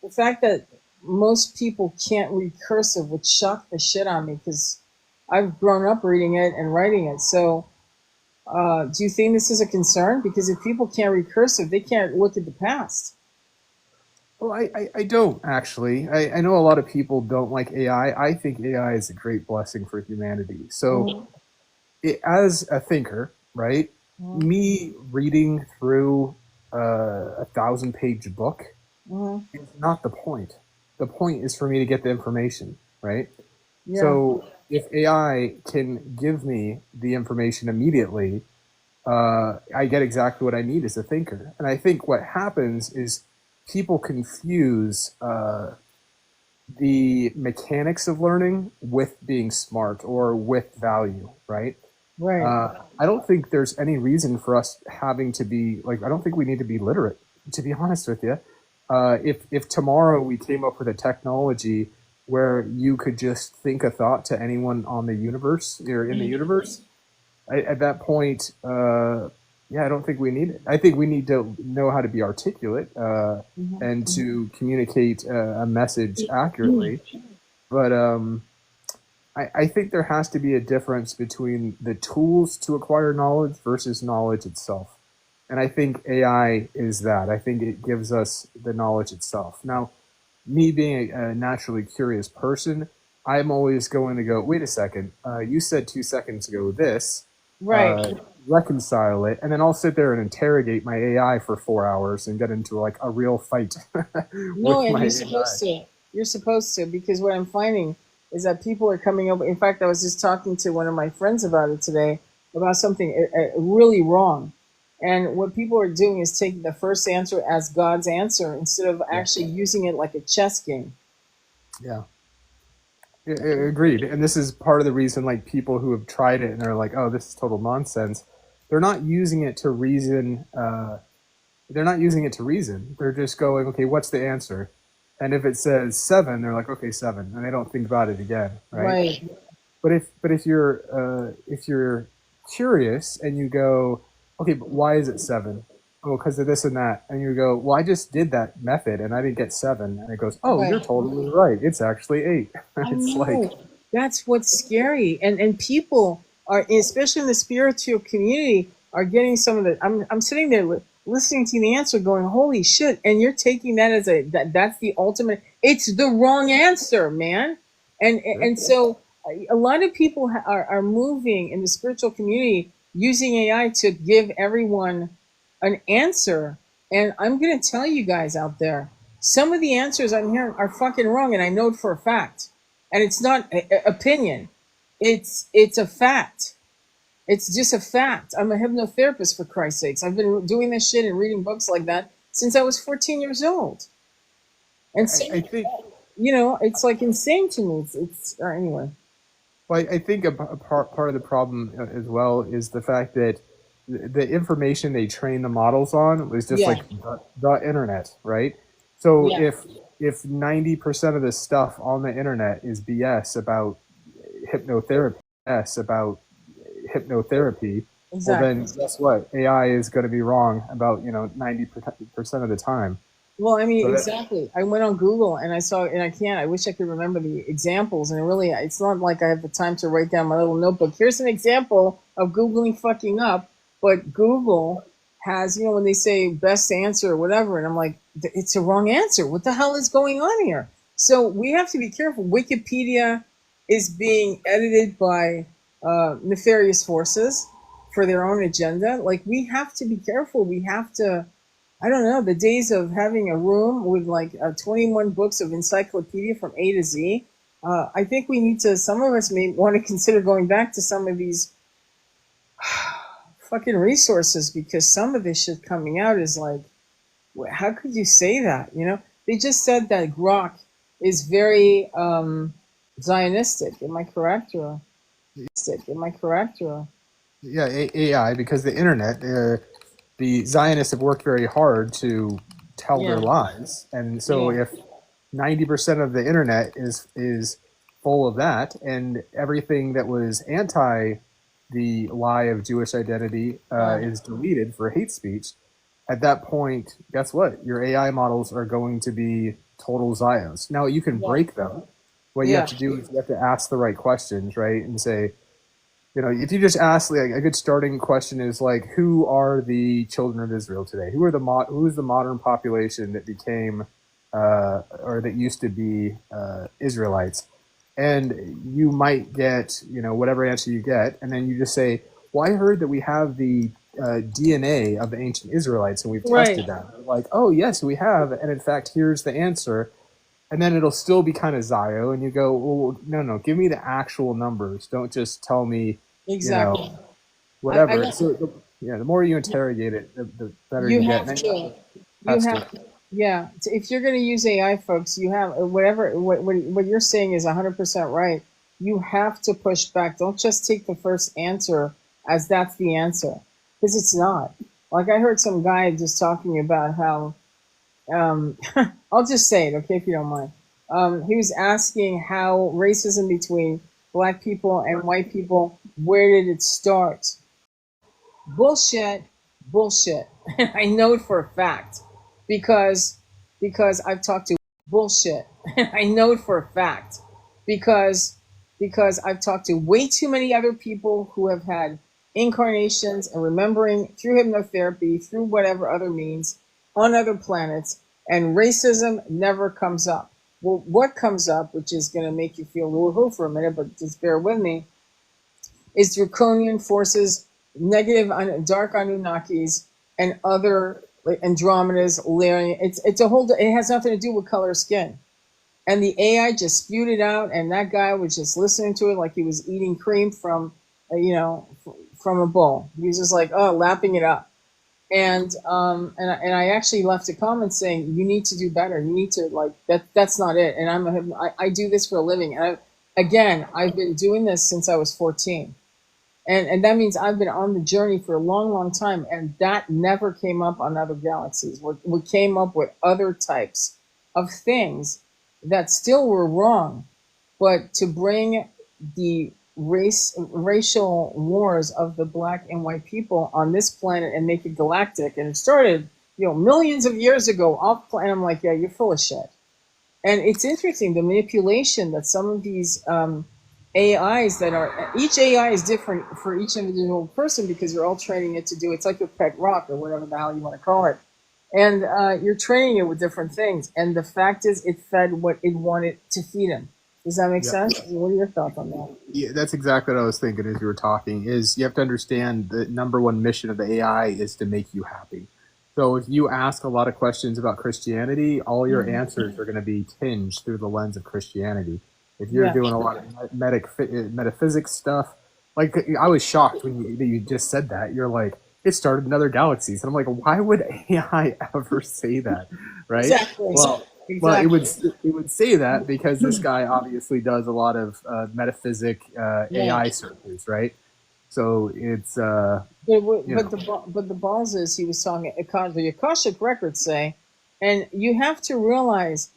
the fact that most people can't read cursive would shock the shit on me because I've grown up reading it and writing it. So do you think this is a concern? Because if people can't read cursive, they can't look at the past. Well, I don't actually. I know a lot of people don't like AI. I think AI is a great blessing for humanity. So, as a thinker, right, Mhm. me reading through a 1,000-page book Hmm. is not the point. The point is for me to get the information, right? Yeah. So if AI can give me the information immediately, I get exactly what I need as a thinker. And I think what happens is people confuse the mechanics of learning with being smart or with value, right? Right. I don't think there's any reason for us having to be like, I don't think we need to be literate, to be honest with you. If tomorrow we came up with a technology where you could just think a thought to anyone on the universe or in the universe, at that point, yeah, I don't think we need it. I think we need to know how to be articulate and Hmm. to communicate a message accurately. But I think there has to be a difference between the tools to acquire knowledge versus knowledge itself. And I think AI is that. I think it gives us the knowledge itself. Now, me being a naturally curious person, I'm always going to go, wait a second, you said 2 seconds ago this, Right. uh, reconcile it, and then I'll sit there and interrogate my AI for 4 hours and get into like a real fight No, with and my you're AI. supposed to. You're supposed to, because what I'm finding is that people are coming up. In fact, I was just talking to one of my friends about it today, about something really wrong. And what people are doing is taking the first answer as God's answer instead of Yeah, actually using it like a chess game. yeah. Agreed. And this is part of the reason, like, people who have tried it and they're like, oh, this is total nonsense. They're not using it to reason. They're not using it to reason. They're just going, okay, what's the answer? And if it says seven, they're like, okay, seven, and they don't think about it again, right? Right. But if you're curious and you go, okay, but why is it seven? Oh, because of this and that, and you go, well, I just did that method and I didn't get seven, and it goes, oh, you're Right. totally right. It's actually eight. I It's like, know. That's what's scary. And people are, especially in the spiritual community, are getting some of the. I'm sitting there listening to the answer, going, "Holy shit!" And you're taking that as that's the ultimate. It's the wrong answer, man. And so a lot of people are moving in the spiritual community using AI to give everyone an answer. And I'm gonna tell you guys out there, some of the answers I'm hearing are fucking wrong, and I know it for a fact. And it's not opinion; it's a fact. It's just a fact. I'm a hypnotherapist, for Christ's sakes. I've been doing this shit and reading books like that since I was 14 years old. And so, I think it's like insane to me. It's anyway. Well, I think part of the problem as well is the fact that the information they train the models on was just Yeah, like the internet, right? So yeah, if 90% of the stuff on the internet is BS about hypnotherapy, BS about hypnotherapy, well exactly. then guess what? AI is going to be wrong about 90% of the time. Well, I mean, So that exactly. I went on Google and I saw, and I can't. I wish I could remember the examples. And really, it's not like I have the time to write down my little notebook. Here's an example of Googling fucking up. But Google has, when they say best answer or whatever, and I'm like, it's a wrong answer. What the hell is going on here? So we have to be careful. Wikipedia is being edited by nefarious forces for their own agenda. Like, we have to be careful. We have to. I don't know, the days of having a room with like 21 books of encyclopedia from A to Z. I think we need to, some of us may want to consider going back to some of these fucking resources, because some of this shit coming out is like, how could you say that? They just said that Grok is very Zionistic. Am I correct? Am I correct? Or, yeah, AI, because the internet, the Zionists have worked very hard to tell their yeah, lies, and so yeah, if 90% of the internet is full of that, and everything that was anti the lie of Jewish identity yeah, is deleted for hate speech, at that point, guess what? Your AI models are going to be total Zions. Now you can yeah, break them. What you yeah, have to do is you have to ask the right questions, right? And say, if you just ask, like, a good starting question is like, who are the children of Israel today? Who is the modern population that became or that used to be Israelites? And you might get whatever answer you get, and then you just say, well, I heard that we have the DNA of the ancient Israelites, and we've Right. tested that. Like, oh yes, we have, and in fact, here's the answer. And then it'll still be kind of Zio, and you go, well, no, give me the actual numbers. Don't just tell me, you Exactly. know, I whatever. So yeah, the more you interrogate it, the better You you get. have And then to. You test it. have, yeah. If you're going to use AI, folks, you have whatever what you're saying is 100% right. You have to push back. Don't just take the first answer as that's the answer, because it's not. Like I heard some guy just talking about how. I'll just say it, okay, if you don't mind. He was asking how racism between black people and white people, where did it start? Bullshit, bullshit. I know it for a fact because I've talked to bullshit. I know it for a fact because I've talked to way too many other people who have had incarnations and remembering through hypnotherapy, through whatever other means on other planets, and racism never comes up. Well, what comes up, which is going to make you feel woohoo for a minute, but just bear with me, is draconian forces, negative, dark Anunnakis, and other like Andromedas, Lyrian. It's a whole. It has nothing to do with color of skin. And the AI just spewed it out, and that guy was just listening to it like he was eating cream from, from a bowl. He was just like, oh, lapping it up. And I actually left a comment saying you need to do better. You need to like that. That's not it. And I do this for a living. And I've been doing this since I was 14. And that means I've been on the journey for a long, long time. And that never came up on other galaxies. We came up with other types of things that still were wrong. But to bring the racial wars of the black and white people on this planet and make it galactic, and it started, millions of years ago off planet. I'm like, yeah, you're full of shit. And it's interesting the manipulation that some of these AIs that are each AI is different for each individual person because you're all training it to do. It's like your pet rock or whatever the hell you want to call it, and you're training it with different things. And the fact is, it fed what it wanted to feed him. Does that make sense? What are your thoughts on that? Yeah, that's exactly what I was thinking as you were talking. Is you have to understand the number one mission of the AI is to make you happy. So if you ask a lot of questions about Christianity, all your answers are going to be tinged through the lens of Christianity. If you're doing a lot of metaphysics stuff, like I was shocked when you just said that. You're like, it started in other galaxies, and I'm like, why would AI ever say that, right? Exactly. Well, it would say that because this guy obviously does a lot of metaphysic AI searches, right? So it's but the balls is he was talking the Akashic records say, and you have to realize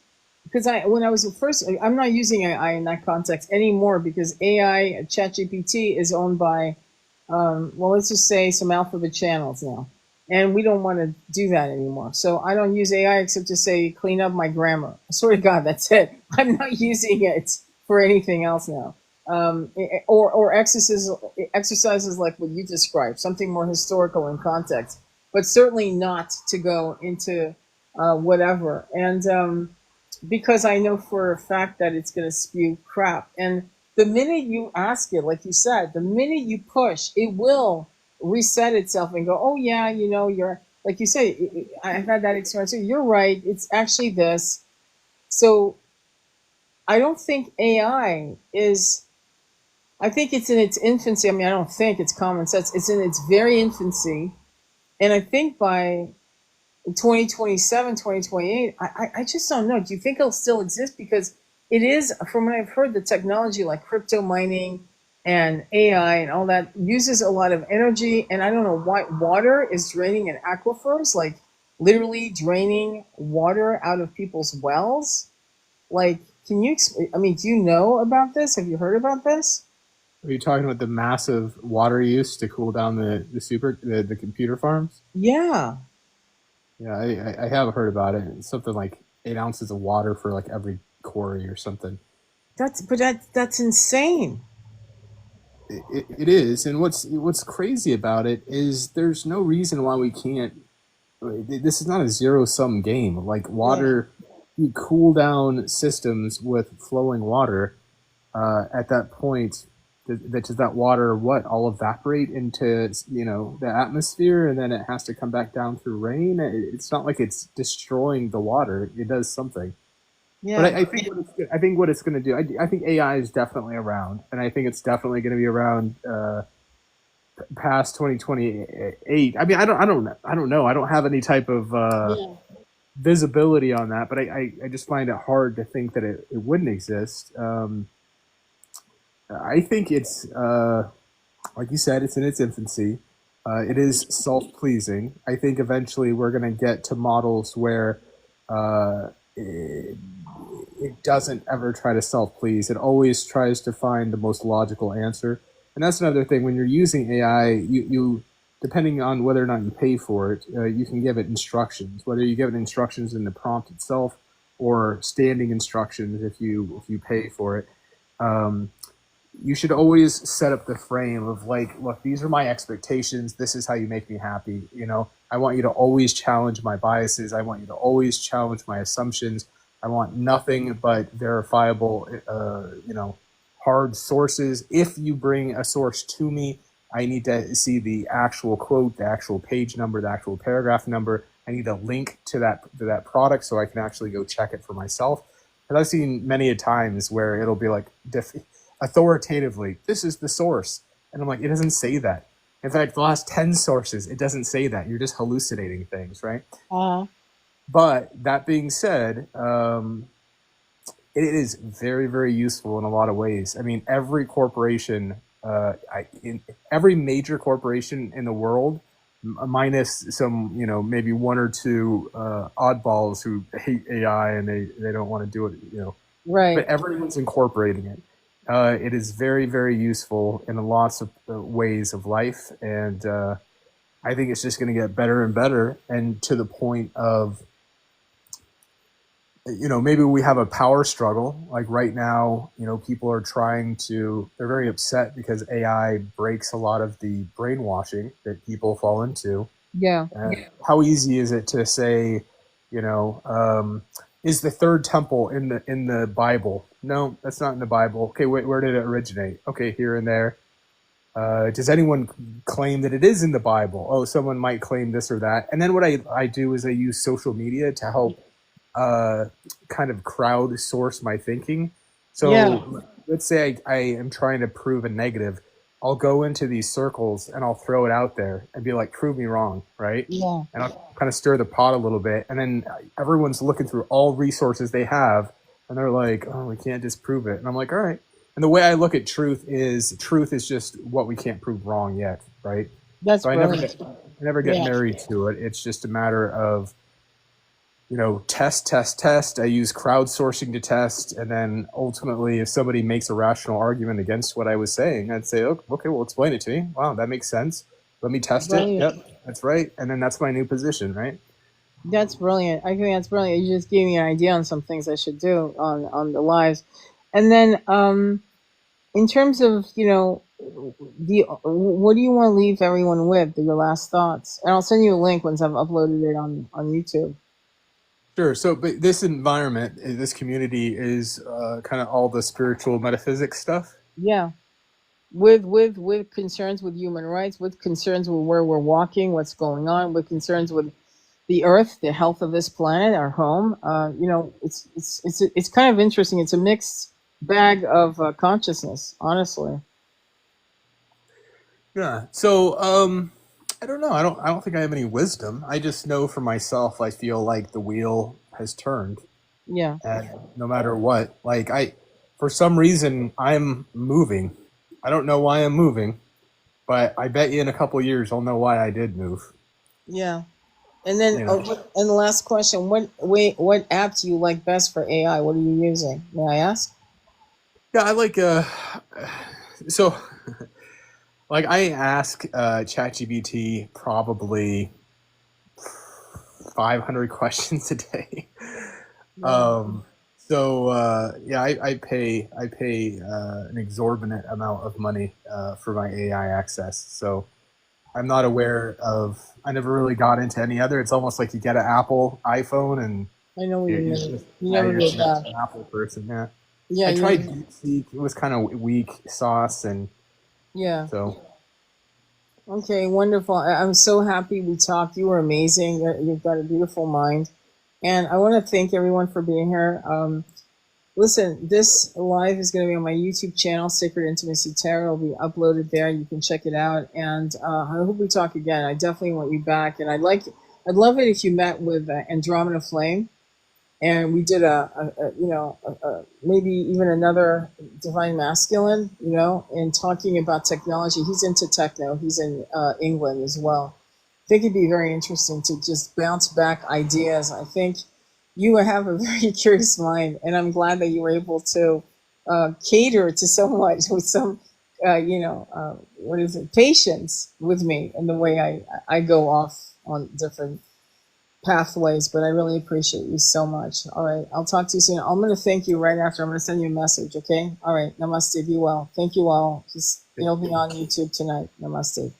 because when I was at first, I'm not using AI in that context anymore because AI ChatGPT is owned by let's just say some alphabet channels now. And we don't want to do that anymore. So I don't use AI except to say, clean up my grammar. I swear to God, that's it. I'm not using it for anything else now. Or exercises like what you described, something more historical in context, but certainly not to go into whatever. And because I know for a fact that it's going to spew crap. And the minute you ask it, like you said, the minute you push, it will reset itself and go, oh yeah, you're like you say, I've had that experience. You're right. It's actually this. So I don't think AI is, I think it's in its infancy. I mean, I don't think it's common sense. It's in its very infancy. And I think by 2027, 2028, I just don't know. Do you think it'll still exist? Because it is, from what I've heard, the technology like crypto mining and AI and all that uses a lot of energy. And I don't know why water is draining in aquifers, like literally draining water out of people's wells. Like, can you, I mean, do you know about this? Have you heard about this? Are you talking about the massive water use to cool down the computer farms? Yeah. Yeah, I have heard about it. It's something like 8 ounces of water for like every quarry or something. That's insane. It is, and what's crazy about it is there's no reason why we can't. This is not a zero sum game. Like water, you cool down systems with flowing water. At that point, does that water all evaporate into the atmosphere, and then it has to come back down through rain? It's not like it's destroying the water. It does something. But Yeah. I think what it's going to do. I think AI is definitely around, and I think it's definitely going to be around past 2028. I mean, I don't know. I don't have any type of Yeah. visibility on that, but I just find it hard to think that it wouldn't exist. I think it's like you said, it's in its infancy. It is self-pleasing. I think eventually we're going to get to models where it doesn't ever try to self-please. It always tries to find the most logical answer. And that's another thing. When you're using AI, you depending on whether or not you pay for it, you can give it instructions. Whether you give it instructions in the prompt itself or standing instructions if you pay for it. You should always set up the frame of like, look, these are my expectations. This is how you make me happy. I want you to always challenge my biases. I want you to always challenge my assumptions. I want nothing but verifiable, hard sources. If you bring a source to me, I need to see the actual quote, the actual page number, the actual paragraph number. I need a link to that product so I can actually go check it for myself. And I've seen many a times where it'll be like authoritatively, this is the source. And I'm like, it doesn't say that. In fact, the last 10 sources, it doesn't say that. You're just hallucinating things, right? But that being said, it is very, very useful in a lot of ways. I mean, every corporation, every major corporation in the world, minus some, maybe one or two oddballs who hate AI and they don't want to do it, Right. but everyone's incorporating it. It is very, very useful in lots of ways of life, and I think it's just going to get better and better, and to the point of, maybe we have a power struggle. Like right now, people are they're very upset because AI breaks a lot of the brainwashing that people fall into. Yeah. How easy is it to say, is the third temple in the Bible? No, that's not in the Bible. Okay, where did it originate? Okay, here and there. Does anyone claim that it is in the Bible? Oh, someone might claim this or that. And then what I do is I use social media to help kind of crowdsource my thinking. So let's say I am trying to prove a negative. I'll go into these circles and I'll throw it out there and be like, prove me wrong, right? Yeah. And I'll kind of stir the pot a little bit. And then everyone's looking through all resources they have. And they're like, oh, we can't disprove it. And I'm like, all right. And the way I look at truth is just what we can't prove wrong yet, right? That's so brilliant. I never get married to it. It's just a matter of, test. I use crowdsourcing to test. And then ultimately, if somebody makes a rational argument against what I was saying, I'd say, okay, well, explain it to me. Wow, that makes sense. Let me test it. Yep, that's right. And then that's my new position, right? That's brilliant. I think that's brilliant. You just gave me an idea on some things I should do on the lives. And then in terms of, what do you want to leave everyone with, your last thoughts? And I'll send you a link once I've uploaded it on YouTube. Sure. So, but this environment, this community is kind of all the spiritual metaphysics stuff. Yeah. With concerns with human rights, with concerns with where we're walking, what's going on, with concerns with the earth, the health of this planet, our home. It's kind of interesting. It's a mixed bag of consciousness, honestly. Yeah. So, I don't know. I don't think I have any wisdom. I just know for myself, I feel like the wheel has turned. Yeah. And no matter what, for some reason, I'm moving. I don't know why I'm moving, but I bet you in a couple of years, I'll know why I did move. Yeah. And then, and the last question: what app do you like best for AI? What are you using? May I ask? Yeah, I like so. Like I ask ChatGPT probably 500 questions a day. I pay an exorbitant amount of money for my AI access. So I'm not aware of. I never really got into any other. It's almost like you get an Apple iPhone and I know what you mean. You you're never did just that. an Apple person. Yeah. Yeah. I tried DeepSeek. It was kind of weak sauce, and Yeah. So Okay, wonderful. I'm so happy we talked. You were amazing. You've got a beautiful mind. And I want to thank everyone for being here. Listen, this live is going to be on my YouTube channel, Sacred Intimacy Tarot. It'll be uploaded there. You can check it out. And I hope we talk again. I definitely want you back. And I'd love it if you met with Andromeda Flame, and we did maybe even another Divine Masculine, and talking about technology. He's into techno. He's in England as well. I think it'd be very interesting to just bounce back ideas. I think you have a very curious mind, and I'm glad that you were able to cater to so much with some, what is it, patience with me and the way I go off on different pathways, but I really appreciate you so much. All right, I'll talk to you soon. I'm going to thank you right after. I'm going to send you a message, okay? All right, namaste, be well. Thank you all. Just, be on YouTube tonight. Namaste.